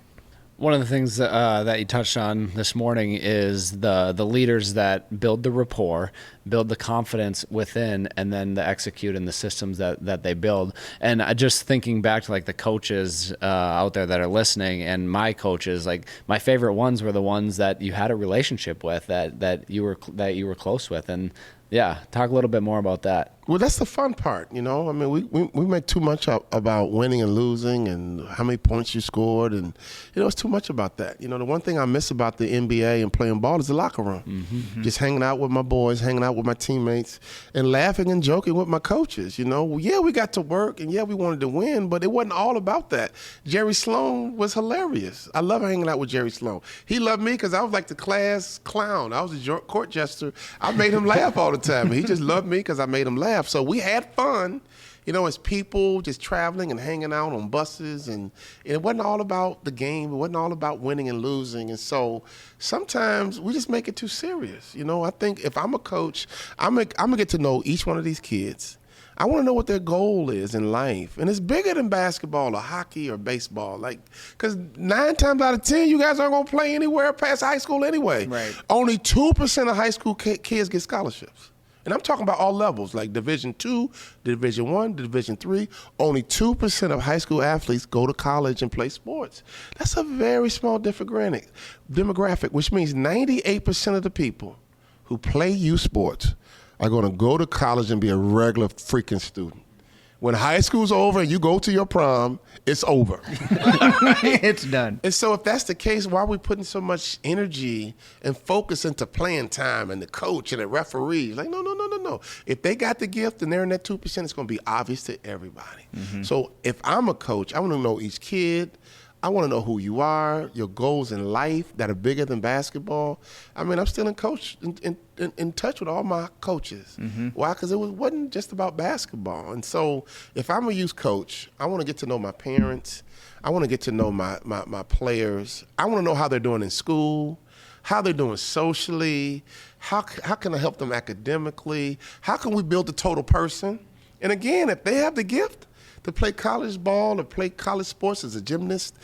One of the things that you touched on this morning is the leaders that build the rapport, build the confidence within, and then the execute and the systems that they build. And just thinking back to like the coaches out there that are listening, and my coaches, like my favorite ones were the ones that you had a relationship with, that you were close with. And yeah, talk a little bit more about that. Well, that's the fun part, I mean, we make too much about winning and losing and how many points you scored, and it's too much about that. The one thing I miss about the NBA and playing ball is the locker room. Mm-hmm. Just hanging out with my boys, hanging out with my teammates, and laughing and joking with my coaches. Yeah, we got to work, and yeah, we wanted to win, but it wasn't all about that. Jerry Sloan was hilarious. I love hanging out with Jerry Sloan. He loved me because I was like the class clown. I was a court jester. I made him laugh all the time. He just loved me because I made him laugh. So we had fun, as people just traveling and hanging out on buses. And it wasn't all about the game. It wasn't all about winning and losing. And so sometimes we just make it too serious. I think if I'm a coach, I'm going to get to know each one of these kids. I want to know what their goal is in life. And it's bigger than basketball or hockey or baseball. Because 9 times out of 10, you guys aren't going to play anywhere past high school anyway. Right. Only 2% of high school kids get scholarships. And I'm talking about all levels, like Division II, Division I, Division III. Only 2% of high school athletes go to college and play sports. That's a very small demographic, which means 98% of the people who play youth sports are going to go to college and be a regular freaking student. When high school's over and you go to your prom, it's over. It's done. And so if that's the case, why are we putting so much energy and focus into playing time and the coach and the referee? Like, no. If they got the gift and they're in that 2%, it's going to be obvious to everybody. So if I'm a coach, I want to know each kid. I want to know who you are, your goals in life that are bigger than basketball. I mean, I'm still in touch with all my coaches. Why? Because it wasn't just about basketball. And so if I'm a youth coach, I want to get to know my parents. I want to get to know my players. I want to know how they're doing in school, how they're doing socially, how can I help them academically, how can we build the total person? And again, if they have the gift to play college ball or play college sports as a gymnast,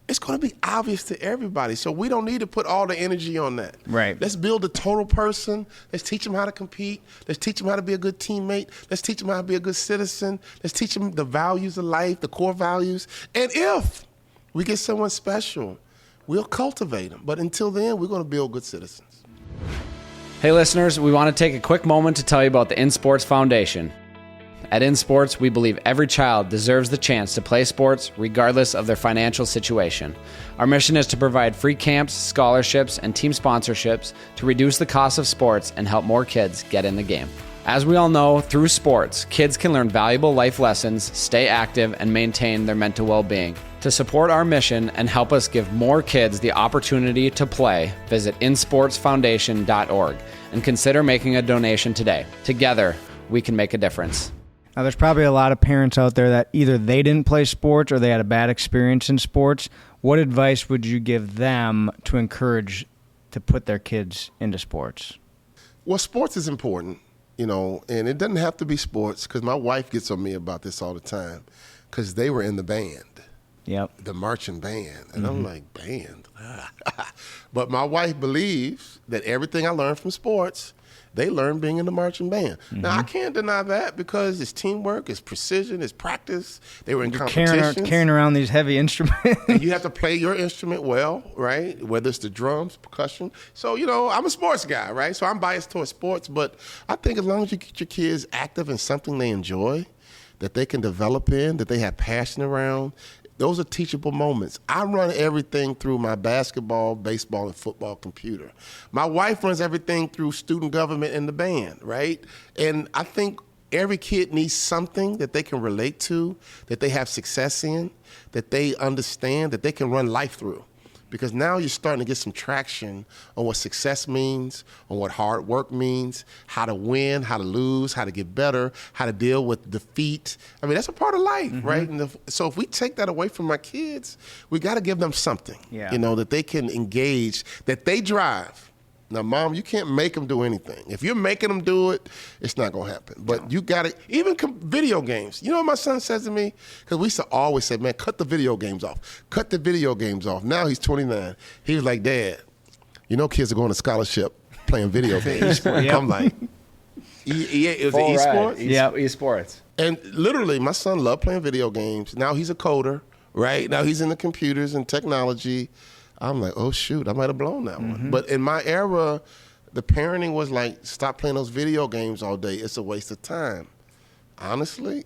it's going to be obvious to everybody. So we don't need to put all the energy on that. Right. Let's build a total person. Let's teach them how to compete. Let's teach them how to be a good teammate. Let's teach them how to be a good citizen. Let's teach them the values of life, the core values. And if we get someone special, we'll cultivate them. But until then, we're going to build good citizens. Hey listeners, we want to take a quick moment to tell you about the InSports Foundation. At InSports, we believe every child deserves the chance to play sports regardless of their financial situation. Our mission is to provide free camps, scholarships, and team sponsorships to reduce the cost of sports and help more kids get in the game. As we all know, through sports, kids can learn valuable life lessons, stay active, and maintain their mental well-being. To support our mission and help us give more kids the opportunity to play, visit insportsfoundation.org and consider making a donation today. Together, we can make a difference. Now, there's probably a lot of parents out there that either they didn't play sports or they had a bad experience in sports. What advice would you give them to encourage to put their kids into sports? Well, sports is important, and it doesn't have to be sports, because my wife gets on me about this all the time, because they were in the band. Yep. The marching band. And I'm like, band? But my wife believes that everything I learned from sports, they learned being in the marching band. Now, I can't deny that, because it's teamwork, it's precision, it's practice. They were in competitions. Carrying around these heavy instruments. And you have to play your instrument well, right? Whether it's the drums, percussion. So, I'm a sports guy, right? So I'm biased towards sports, but I think as long as you get your kids active in something they enjoy, that they can develop in, that they have passion around, those are teachable moments. I run everything through my basketball, baseball, and football computer. My wife runs everything through student government and the band, right? And I think every kid needs something that they can relate to, that they have success in, that they understand, that they can run life through. Because now you're starting to get some traction on what success means, on what hard work means, how to win, how to lose, how to get better, how to deal with defeat. I mean, that's a part of life, right? And so if we take that away from our kids, we got to give them something, that they can engage, that they drive. Now, Mom, you can't make them do anything. If you're making them do it, it's not going to happen. But you got to, even video games. You know what my son says to me? Because we used to always say, man, cut the video games off. Cut the video games off. Now he's 29. He was like, Dad, kids are going to scholarship playing video games. I'm like, it was esports? Yeah, esports. And literally, my son loved playing video games. Now he's a coder, right? Now he's in the computers and technology. I'm like, oh, shoot, I might have blown that one. But in my era, the parenting was like, stop playing those video games all day. It's a waste of time. Honestly,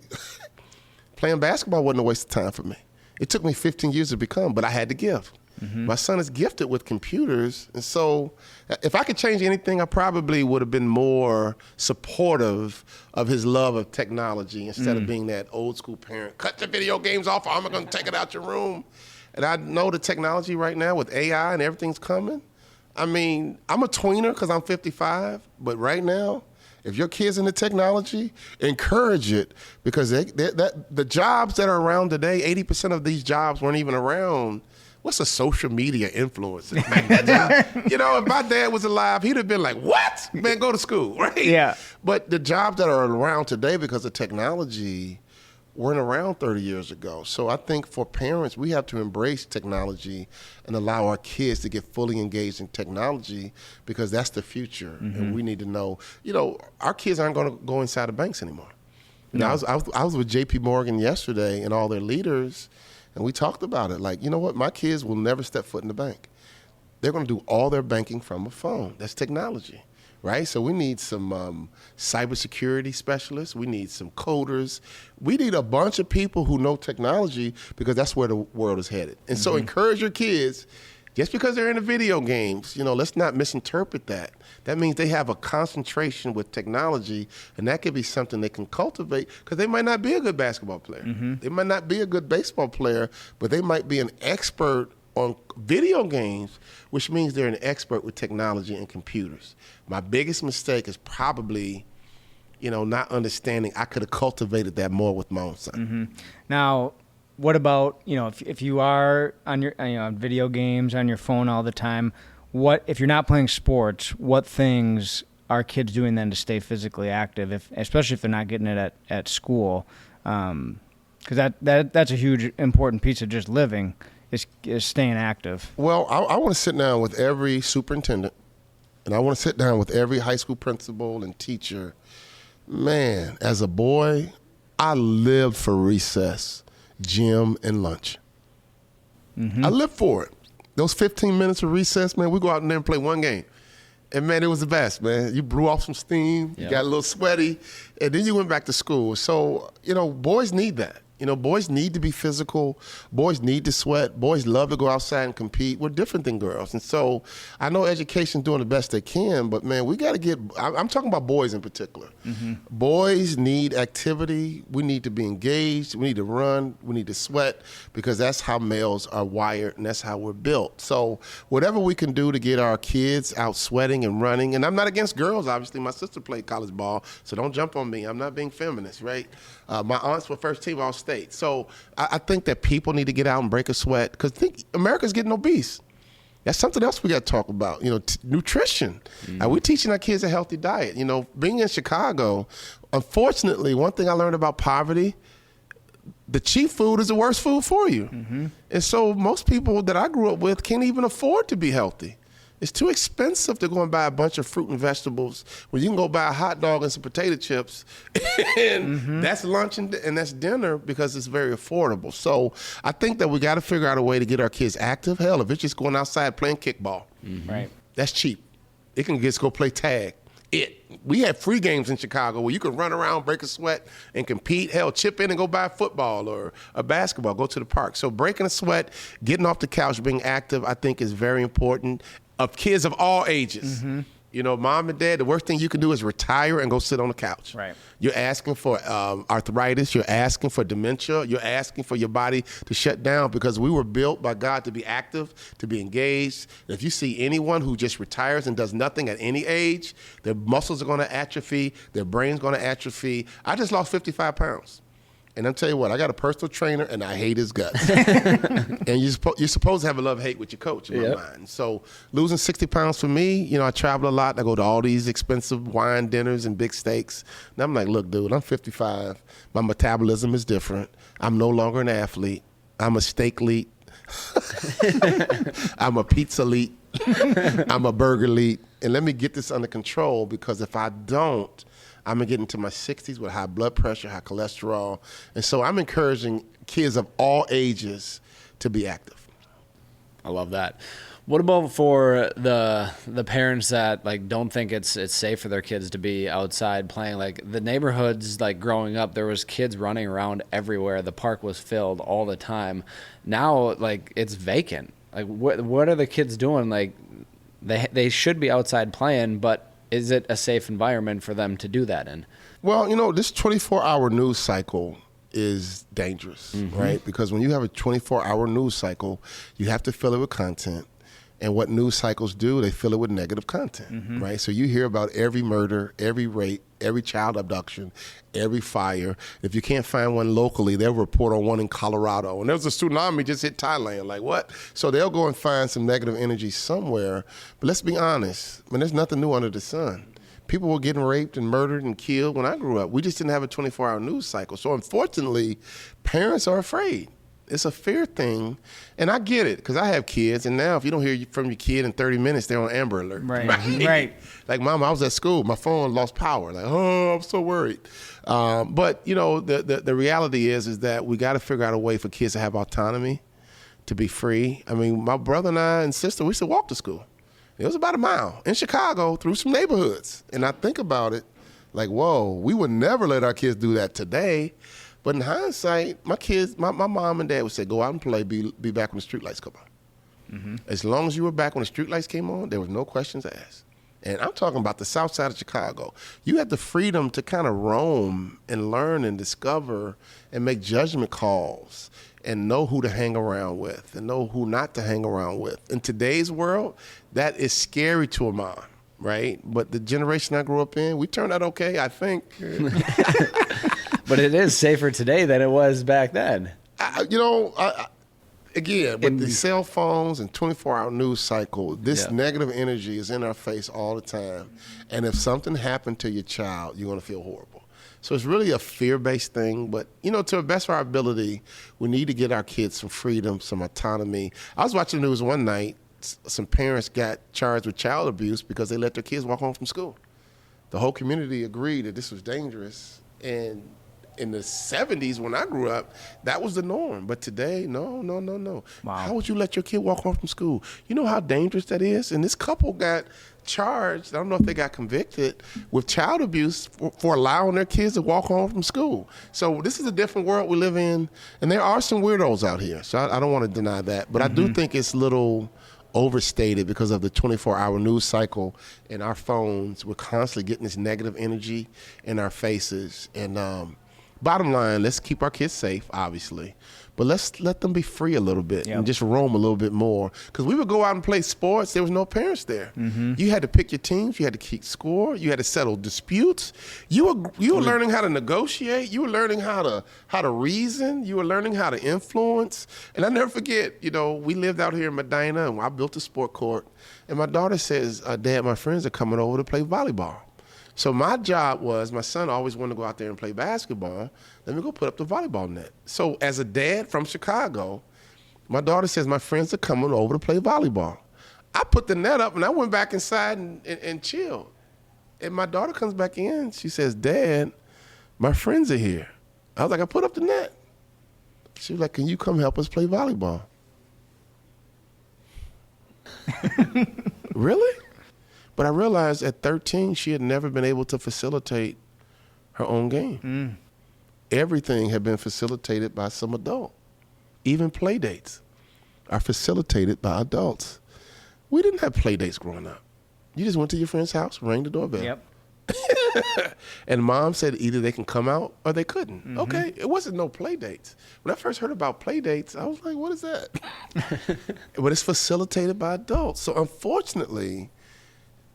playing basketball wasn't a waste of time for me. It took me 15 years to become, but I had to give. My son is gifted with computers. And so if I could change anything, I probably would have been more supportive of his love of technology instead of being that old school parent. Cut the video games off, or I'm going to take it out your room. And I know the technology right now with AI and everything's coming. I mean, I'm a tweener because I'm 55, but right now, if your kid's into technology, encourage it, because the jobs that are around today, 80% of these jobs weren't even around. What's a social media influencer? If my dad was alive, he'd have been like, what? Man, go to school, right? Yeah. But the jobs that are around today because of technology weren't around 30 years ago. So I think for parents, we have to embrace technology and allow our kids to get fully engaged in technology, because that's the future. And we need to know, our kids aren't going to go inside the banks anymore. I was with JP Morgan yesterday and all their leaders, and we talked about it. Like, you know what? My kids will never step foot in the bank. They're going to do all their banking from a phone. That's technology. right? So we need some cybersecurity specialists. We need some coders. We need a bunch of people who know technology because that's where the world is headed. And so encourage your kids. Just because they're in the video games, let's not misinterpret that. That means they have a concentration with technology, and that could be something they can cultivate because they might not be a good basketball player. They might not be a good baseball player, but they might be an expert on video games, which means they're an expert with technology and computers. My biggest mistake is probably, not understanding I could have cultivated that more with my own son. Now, what about, if you are on your on video games on your phone all the time, if you're not playing sports, what things are kids doing then to stay physically active, especially if they're not getting it at school? Because that's a huge important piece of just living is staying active. Well, I want to sit down with every superintendent, and I want to sit down with every high school principal and teacher. Man, as a boy, I lived for recess, gym, and lunch. I lived for it. Those 15 minutes of recess, man, we go out in there and play one game. And, man, it was the best, man. You blew off some steam, you got a little sweaty, and then you went back to school. So, boys need that. Boys need to be physical. Boys need to sweat. Boys love to go outside and compete. We're different than girls. And so I know education's doing the best they can, but, man, we got to I'm talking about boys in particular. Boys need activity. We need to be engaged. We need to run. We need to sweat because that's how males are wired and that's how we're built. So whatever we can do to get our kids out sweating and running, and I'm not against girls, obviously. My sister played college ball, so don't jump on me. I'm not being feminist, right? My aunts were first team All-State. So I think that people need to get out and break a sweat because America's getting obese. That's something else we got to talk about. Nutrition. We're teaching our kids a healthy diet. Being in Chicago, unfortunately, one thing I learned about poverty, the cheap food is the worst food for you. And so most people that I grew up with can't even afford to be healthy. It's too expensive to go and buy a bunch of fruit and vegetables when you can go buy a hot dog and some potato chips, and that's lunch and that's dinner because it's very affordable. So I think that we got to figure out a way to get our kids active. Hell, if it's just going outside playing kickball, right? That's cheap. It can just go play tag. We have free games in Chicago where you can run around, break a sweat, and compete. Hell, chip in and go buy football or a basketball, go to the park. So breaking a sweat, getting off the couch, being active, I think is very important. Of kids of all ages. Mom and dad, the worst thing you can do is retire and go sit on the couch. Right. You're asking for arthritis. You're asking for dementia. You're asking for your body to shut down because we were built by God to be active, to be engaged. If you see anyone who just retires and does nothing at any age, their muscles are going to atrophy. Their brain's going to atrophy. I just lost 55 pounds. And I'll tell you what, I got a personal trainer, and I hate his guts. And you're supposed to have a love-hate with your coach, in my mind. So losing 60 pounds for me, I travel a lot. I go to all these expensive wine dinners and big steaks. And I'm like, look, dude, I'm 55. My metabolism is different. I'm no longer an athlete. I'm a steak-leet. I'm a pizza-leet. I'm a burger-leet. And let me get this under control because if I don't, I'm going to get into my 60s with high blood pressure, high cholesterol. And so I'm encouraging kids of all ages to be active. I love that. What about for the parents that don't think it's safe for their kids to be outside playing? The neighborhoods, growing up, there was kids running around everywhere. The park was filled all the time. Now, it's vacant. What are the kids doing? They should be outside playing, but is it a safe environment for them to do that in? Well, this 24-hour news cycle is dangerous, right? Because when you have a 24-hour news cycle, you have to fill it with content. And what news cycles do, they fill it with negative content, right? So you hear about every murder, every rape, every child abduction, every fire. If you can't find one locally, they'll report on one in Colorado. And there's a tsunami just hit Thailand. Like, what? So they'll go and find some negative energy somewhere. But let's be honest. There's nothing new under the sun. People were getting raped and murdered and killed when I grew up. We just didn't have a 24-hour news cycle. So unfortunately, parents are afraid. It's a fear thing, and I get it because I have kids, and now if you don't hear from your kid in 30 minutes, they're on Amber Alert. Right. Like, Mom, I was at school. My phone lost power. Like, oh, I'm so worried. But, the reality is that we got to figure out a way for kids to have autonomy, to be free. My brother and I and sister, we used to walk to school. It was about a mile in Chicago through some neighborhoods. And I think about it like, whoa, we would never let our kids do that today. But in hindsight, my kids, my mom and dad would say, go out and play, be back when the streetlights come on. As long as you were back when the streetlights came on, there was no questions asked. And I'm talking about the south side of Chicago. You had the freedom to kind of roam and learn and discover and make judgment calls and know who to hang around with and know who not to hang around with. In today's world, that is scary to a mom, right? But the generation I grew up in, we turned out okay, I think. But it is safer today than it was back then. Again, with the cell phones and 24-hour news cycle, this negative energy is in our face all the time. And if something happened to your child, you're going to feel horrible. So it's really a fear-based thing. But, to the best of our ability, we need to get our kids some freedom, some autonomy. I was watching the news one night. Some parents got charged with child abuse because they let their kids walk home from school. The whole community agreed that this was dangerous. And in the 70s, when I grew up, that was the norm. But today, no. Wow. How would you let your kid walk home from school? You know how dangerous that is? And this couple got charged, I don't know if they got convicted, with child abuse for allowing their kids to walk home from school. So this is a different world we live in. And there are some weirdos out here. So I don't want to deny that. But I do think it's a little overstated because of the 24-hour news cycle and our phones. We're constantly getting this negative energy in our faces. And bottom line, let's keep our kids safe, obviously, but let's let them be free a little bit and just roam a little bit more. Because we would go out and play sports. There was no parents there. You had to pick your teams. You had to keep score. You had to settle disputes. You were learning how to negotiate. You were learning how to reason. You were learning how to influence. And I never forget, we lived out here in Medina, and I built a sport court. And my daughter says, Dad, my friends are coming over to play volleyball. So my job was, my son always wanted to go out there and play basketball. Let me go put up the volleyball net. So as a dad from Chicago, my daughter says, my friends are coming over to play volleyball. I put the net up and I went back inside and chilled. And my daughter comes back in. She says, Dad, my friends are here. I was like, I put up the net. She was like, can you come help us play volleyball? Really? But I realized at 13, she had never been able to facilitate her own game. Everything had been facilitated by some adult. Even play dates are facilitated by adults. We didn't have play dates growing up. You just went to your friend's house, rang the doorbell. Yep. And mom said either they can come out or they couldn't. Okay, it wasn't no play dates. When I first heard about play dates, I was like, what is that? But it's facilitated by adults. So unfortunately,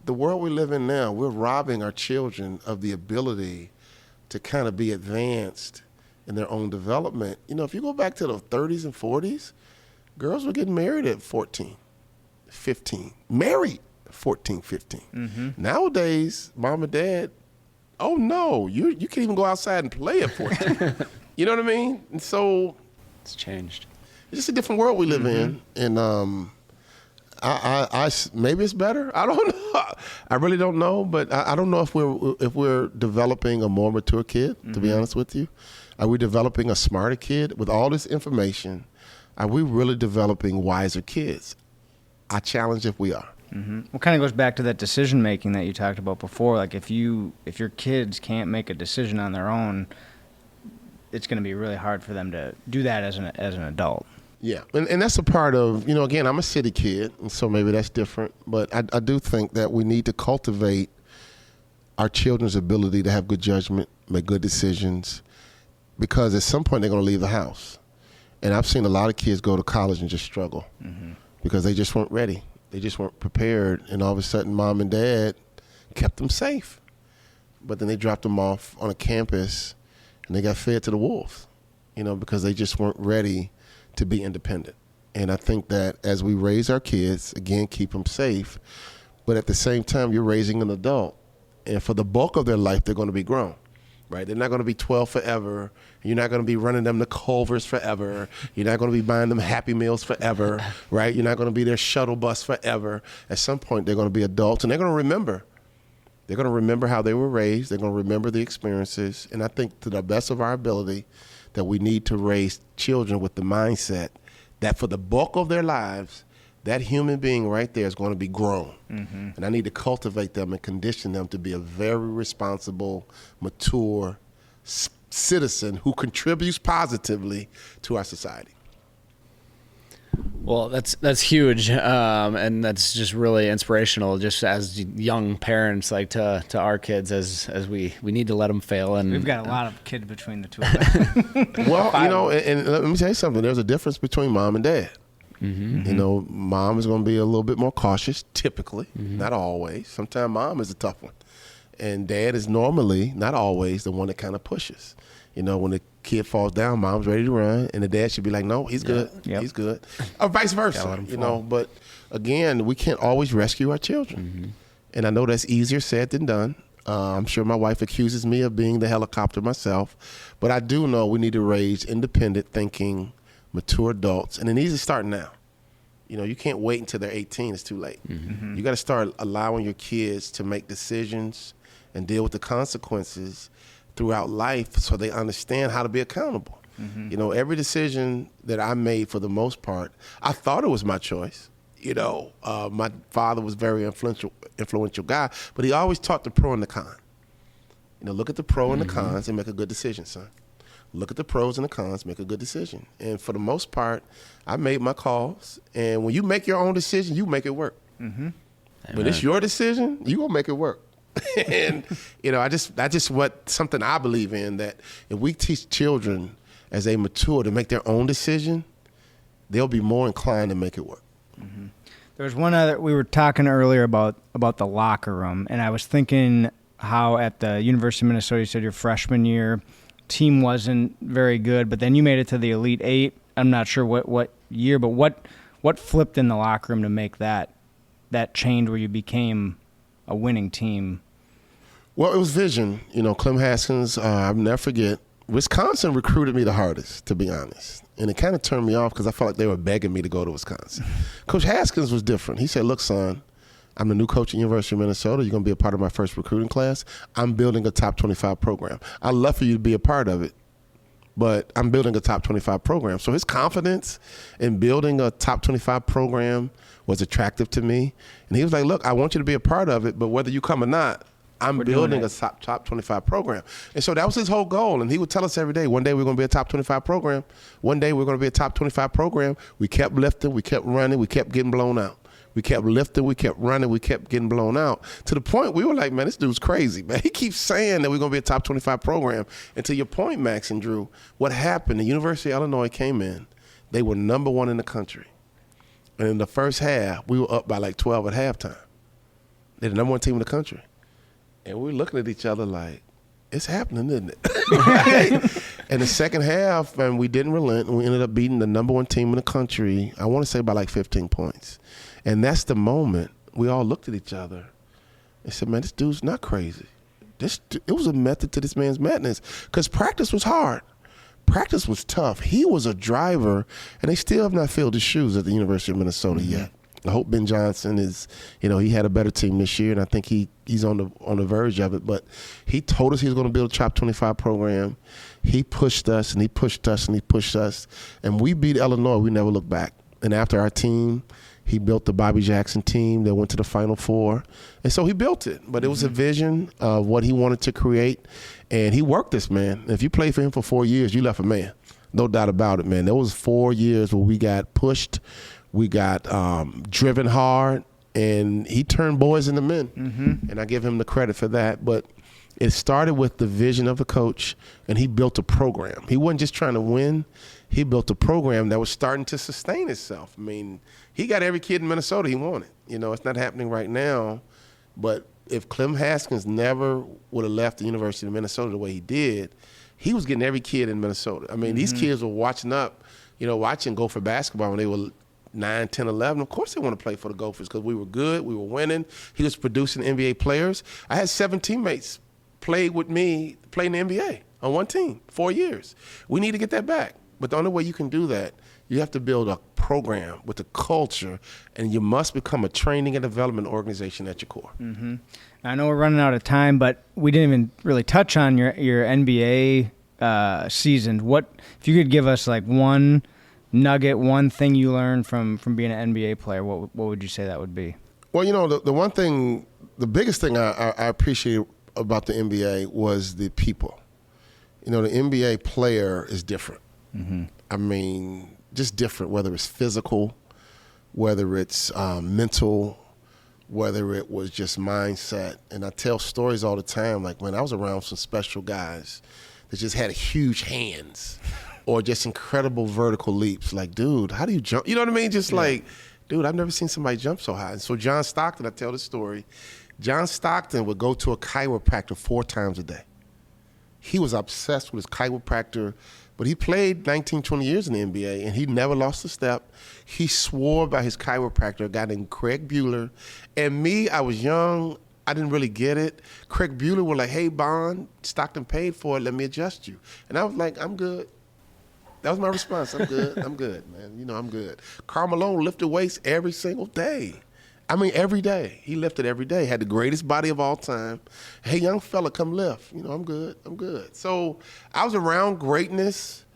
the world we live in now, we're robbing our children of the ability to kind of be advanced in their own development. If you go back to the 30s and 40s, girls were getting married at 14, 15. Married 14, 15. Nowadays, mom and dad, oh no, you can't even go outside and play at 14. You know what I mean? And so it's changed. It's just a different world we live in. And I maybe it's better. I don't know. I really don't know, but I don't know if we're developing a more mature kid. To be honest with you, are we developing a smarter kid with all this information? Are we really developing wiser kids? I challenge if we are. Well, kind of goes back to that decision making that you talked about before. Like if your kids can't make a decision on their own, it's going to be really hard for them to do that as an adult. Yeah, and that's a part of, again, I'm a city kid, and so maybe that's different. But I do think that we need to cultivate our children's ability to have good judgment, make good decisions, because at some point they're going to leave the house. And I've seen a lot of kids go to college and just struggle because they just weren't ready. They just weren't prepared. And all of a sudden, mom and dad kept them safe. But then they dropped them off on a campus, and they got fed to the wolves, because they just weren't ready to be independent. And I think that as we raise our kids, again, keep them safe, but at the same time, you're raising an adult. And for the bulk of their life, they're going to be grown, right? They're not going to be 12 forever. You're not going to be running them to Culver's forever. You're not going to be buying them Happy Meals forever, right? You're not going to be their shuttle bus forever. At some point, they're going to be adults, and they're going to remember. They're going to remember how they were raised. They're going to remember the experiences. And I think to the best of our ability, that we need to raise children with the mindset that for the bulk of their lives, that human being right there is going to be grown. And I need to cultivate them and condition them to be a very responsible, mature citizen who contributes positively to our society. Well, that's huge, and that's just really inspirational. Just as young parents, like to our kids, as we need to let them fail. And we've got a lot of kids between the two of them. Well, and let me tell you something. There's a difference between mom and dad. Mom is going to be a little bit more cautious, typically, not always. Sometimes mom is a tough one, and dad is normally, not always, the one that kind of pushes. When the kid falls down, mom's ready to run, and the dad should be like, no, he's good. He's good. Or vice versa, But again, we can't always rescue our children. And I know that's easier said than done. I'm sure my wife accuses me of being the helicopter myself, but I do know we need to raise independent thinking, mature adults, and it needs to start now. You can't wait until they're 18. It's too late. You got to start allowing your kids to make decisions and deal with the consequences throughout life so they understand how to be accountable. Every decision that I made, for the most part, I thought it was my choice. My father was a very influential guy, but he always taught the pro and the con. Look at the pro and the cons and make a good decision, son. Look at the pros and the cons, make a good decision. And for the most part, I made my calls. And when you make your own decision, you make it work. When it's your decision, you gonna make it work. And that's something I believe in, that if we teach children as they mature to make their own decision, they'll be more inclined to make it work. There was one other, we were talking earlier about the locker room, and I was thinking how at the University of Minnesota, you said your freshman year, team wasn't very good, but then you made it to the Elite Eight. I'm not sure what year, but what flipped in the locker room to make that change where you became a winning team? Well, it was vision. Clem Haskins, I'll never forget, Wisconsin recruited me the hardest, to be honest. And it kind of turned me off because I felt like they were begging me to go to Wisconsin. Coach Haskins was different. He said, look, son, I'm the new coach at University of Minnesota. You're going to be a part of my first recruiting class. I'm building a top 25 program. I'd love for you to be a part of it, but I'm building a top 25 program. So his confidence in building a top 25 program was attractive to me. And he was like, look, I want you to be a part of it, but whether you come or not, I'm building a top 25 program. And so that was his whole goal. And he would tell us every day, one day we're going to be a top 25 program. One day we're going to be a top 25 program. We kept lifting, we kept running, we kept getting blown out. We kept lifting, we kept running, we kept getting blown out, to the point we were like, man, this dude's crazy, man. He keeps saying that we're going to be a top 25 program. And to your point, Max and Drew, what happened, the University of Illinois came in. They were number one in the country. And in the first half, we were up by like 12 at halftime. They're the number one team in the country. And we were looking at each other like, it's happening, isn't it? Right? And the second half, and we didn't relent, and we ended up beating the number one team in the country, I want to say by like 15 points. And that's the moment we all looked at each other and said, man, this dude's not crazy. It was a method to this man's madness, because practice was hard. Practice was tough. He was a driver, and they still have not filled his shoes at the University of Minnesota yet. I hope Ben Johnson is, he had a better team this year, and I think he's on the verge of it. But he told us he was going to build a top 25 program. He pushed us, and he pushed us, and he pushed us. And we beat Illinois. We never looked back. And after our team, he built the Bobby Jackson team that went to the Final Four. And so he built it. But it was a vision of what he wanted to create. And he worked this, man. If you played for him for 4 years, you left a man. No doubt about it, man. There was 4 years where we got pushed. We got driven hard, and he turned boys into men. And I give him the credit for that. But it started with the vision of the coach, and he built a program. He wasn't just trying to win. He built a program that was starting to sustain itself. I mean, he got every kid in Minnesota he wanted. It's not happening right now. But if Clem Haskins never would have left the University of Minnesota the way he did, he was getting every kid in Minnesota. I mean, these kids were watching Gopher basketball when they were 9, 10, 11. Of course they want to play for the Gophers because we were good, we were winning. He was producing NBA players. I had 7 teammates play with me, play in the NBA on one team, 4 years. We need to get that back. But the only way you can do that, you have to build a program with a culture, and you must become a training and development organization at your core. I know we're running out of time, but we didn't even really touch on your NBA season. What if you could give us like one nugget, one thing you learned from being an NBA player, what would you say that would be? Well, the biggest thing I appreciate about the NBA was the people. The NBA player is different. Mm-hmm. I mean, just different, whether it's physical, whether it's mental, whether it was just mindset. And I tell stories all the time, like when I was around some special guys that just had huge hands or just incredible vertical leaps. Like, dude, how do you jump? You know what I mean? Just like, dude, I've never seen somebody jump so high. And so John Stockton, I tell the story, John Stockton would go to a chiropractor 4 times a day. He was obsessed with his chiropractor, but he played 19, 20 years in the NBA, and he never lost a step. He swore by his chiropractor, a guy named Craig Bueller. And me, I was young. I didn't really get it. Craig Bueller was like, hey, Bond, Stockton paid for it. Let me adjust you. And I was like, I'm good. That was my response. I'm good. I'm good, man. I'm good. Karl Malone lifted weights every single day. I mean, every day. He lifted every day. Had the greatest body of all time. Hey, young fella, come lift. I'm good. I'm good. So I was around greatness,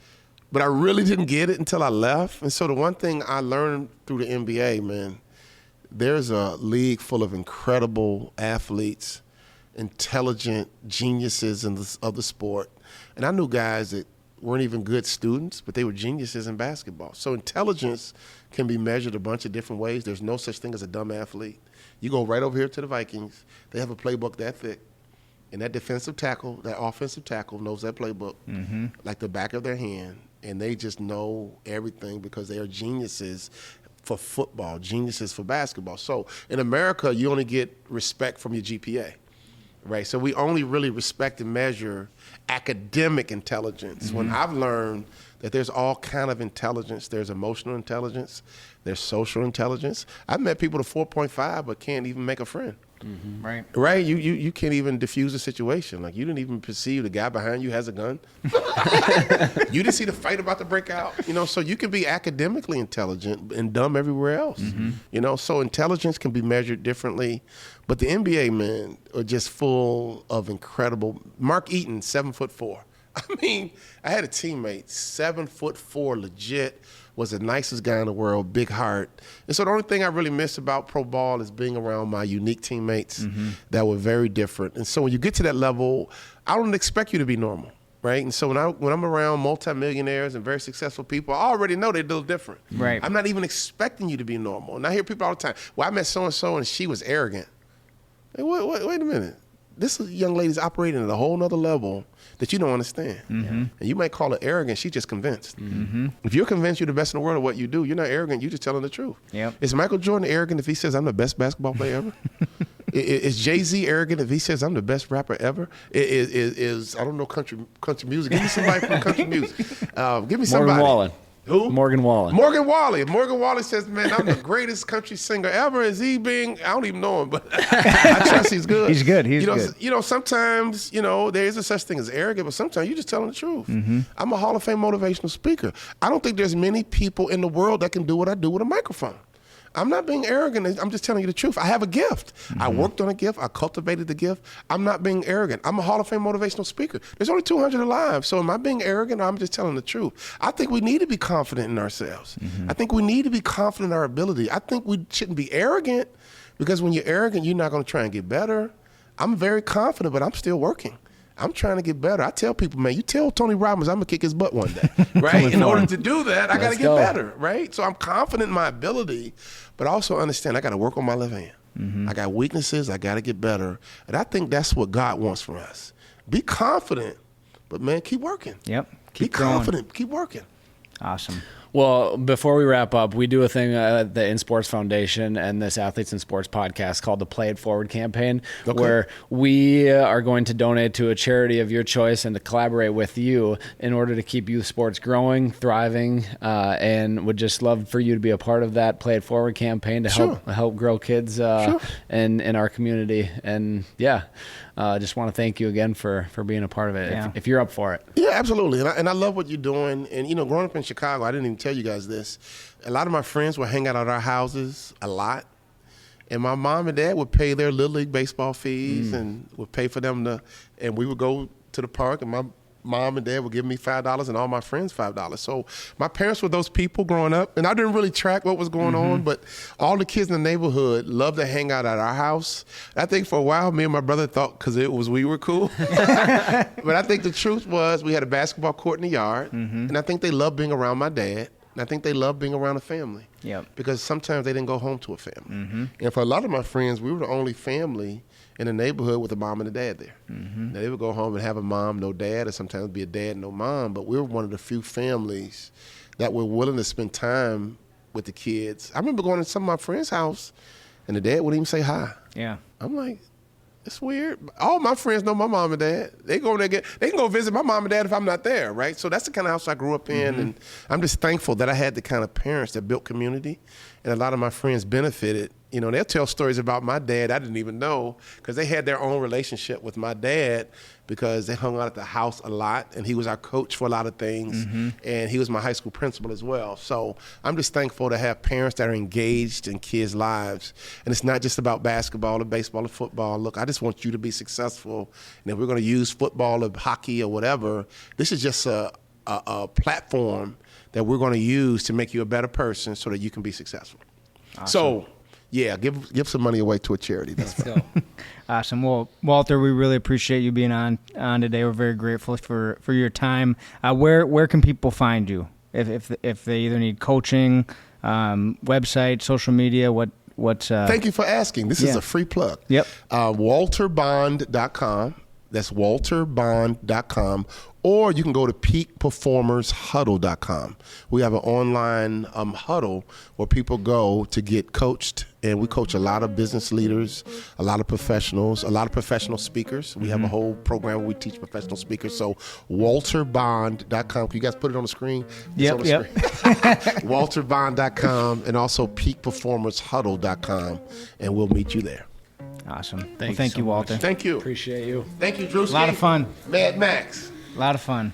but I really didn't get it until I left. And so the one thing I learned through the NBA, man, there's a league full of incredible athletes, intelligent geniuses of the sport. And I knew guys that weren't even good students, but they were geniuses in basketball. So intelligence can be measured a bunch of different ways. There's no such thing as a dumb athlete. You go right over here to the Vikings. They have a playbook that thick. And that defensive tackle, that offensive tackle knows that playbook like the back of their hand. And they just know everything because they are geniuses for football, geniuses for basketball. So in America, you only get respect from your GPA. Right, so we only really respect and measure academic intelligence. When I've learned that there's all kind of intelligence, there's emotional intelligence, there's social intelligence. I've met people to 4.5 but can't even make a friend. Right. Right, you can't even diffuse a situation. Like you didn't even perceive the guy behind you has a gun. You didn't see the fight about to break out. So you can be academically intelligent and dumb everywhere else. So intelligence can be measured differently. But the NBA, man, are just full of incredible. Mark Eaton, 7'4". I mean, I had a teammate, 7'4", legit, was the nicest guy in the world, big heart. And so the only thing I really miss about pro ball is being around my unique teammates that were very different. And so when you get to that level, I don't expect you to be normal, right? And so when I'm around multimillionaires and very successful people, I already know they're a little different. Right. I'm not even expecting you to be normal. And I hear people all the time, well, I met so-and-so and she was arrogant. Hey, wait a minute. This young lady's operating at a whole nother level that you don't understand. And you might call her arrogant. She's just convinced. If you're convinced you're the best in the world at what you do, you're not arrogant. You're just telling the truth. Yep. Is Michael Jordan arrogant if he says, I'm the best basketball player ever? Is Jay-Z arrogant if he says, I'm the best rapper ever? Is I don't know, country music. Give me somebody from country music. Give me somebody. Morgan Wallen. Who? Morgan Wallen. Morgan Wallen. If Morgan Wallen says, man, I'm the greatest country singer ever, is he being, I don't even know him, but I trust he's good. He's good. He's good. Sometimes, there is a such thing as arrogant, but sometimes you're just telling the truth. I'm a Hall of Fame motivational speaker. I don't think there's many people in the world that can do what I do with a microphone. I'm not being arrogant. I'm just telling you the truth. I have a gift. I worked on a gift. I cultivated the gift. I'm not being arrogant. I'm a Hall of Fame motivational speaker. There's only 200 alive. So am I being arrogant or I'm just telling the truth? I think we need to be confident in ourselves. I think we need to be confident in our ability. I think we shouldn't be arrogant because when you're arrogant, you're not going to try and get better. I'm very confident, but I'm still working. I'm trying to get better. I tell people, man, you tell Tony Robbins I'm going to kick his butt one day, right? In order to do that, I got to get better, right? So I'm confident in my ability, but I also understand I got to work on my left hand. I got weaknesses. I got to get better. And I think that's what God wants from us. Be confident, but, man, keep working. Yep. Be confident. Keep working. Awesome. Well, before we wrap up, we do a thing at the In Sports Foundation and this Athletes in Sports podcast called the Play It Forward campaign, where we are going to donate to a charity of your choice and to collaborate with you in order to keep youth sports growing, thriving, and would just love for you to be a part of that Play It Forward campaign to help grow kids in our community. And just want to thank you again for being a part of it, if you're up for it. Yeah, absolutely. And I love what you're doing. And, growing up in Chicago, I didn't even tell you guys this. A lot of my friends would hang out at our houses a lot. And my mom and dad would pay their Little League baseball fees and would pay for them and we would go to the park. And my mom and dad would give me $5 and all my friends $5. So my parents were those people growing up, and I didn't really track what was going on, but all the kids in the neighborhood loved to hang out at our house. I think for a while, me and my brother thought because we were cool. But I think the truth was we had a basketball court in the yard, and I think they loved being around my dad. And I think they loved being around a family. Yep. Because sometimes they didn't go home to a family. And for a lot of my friends, we were the only family in the neighborhood with a mom and a dad there. Now, they would go home and have a mom, no dad, or sometimes be a dad, no mom. But we were one of the few families that were willing to spend time with the kids. I remember going to some of my friends' house, and the dad wouldn't even say hi. Yeah. I'm like, it's weird. All my friends know my mom and dad. They can go visit my mom and dad if I'm not there, right? So that's the kind of house I grew up in, and I'm just thankful that I had the kind of parents that built community, and a lot of my friends benefited. You know, they'll tell stories about my dad I didn't even know because they had their own relationship with my dad because they hung out at the house a lot, and he was our coach for a lot of things, and he was my high school principal as well. So I'm just thankful to have parents that are engaged in kids' lives, and it's not just about basketball or baseball or football. Look, I just want you to be successful, and if we're going to use football or hockey or whatever, this is just a platform that we're going to use to make you a better person so that you can be successful. Awesome. So, yeah, give some money away to a charity. Let's go. Awesome. Well, Walter, we really appreciate you being on today. We're very grateful for your time. Where can people find you if they either need coaching, website, social media? Thank you for asking. This is a free plug. Yep. WalterBond.com. That's WalterBond.com. Or you can go to peakperformershuddle.com. We have an online huddle where people go to get coached, and we coach a lot of business leaders, a lot of professionals, a lot of professional speakers. We have a whole program where we teach professional speakers. So WalterBond.com. Can you guys put it on the screen? Yep. WalterBond.com, and also peakperformershuddle.com, and we'll meet you there. Awesome. Thank you, Walter. Thank you. Appreciate you. Thank you, Drew. A lot of fun. Mad Max. A lot of fun.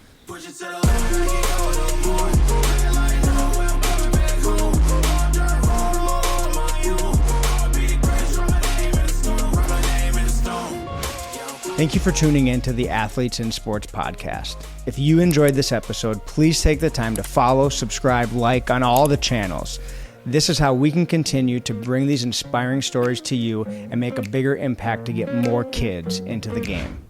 Thank you for tuning in to the Athletes in Sports podcast. If you enjoyed this episode, please take the time to follow, subscribe, like on all the channels. This is how we can continue to bring these inspiring stories to you and make a bigger impact to get more kids into the game.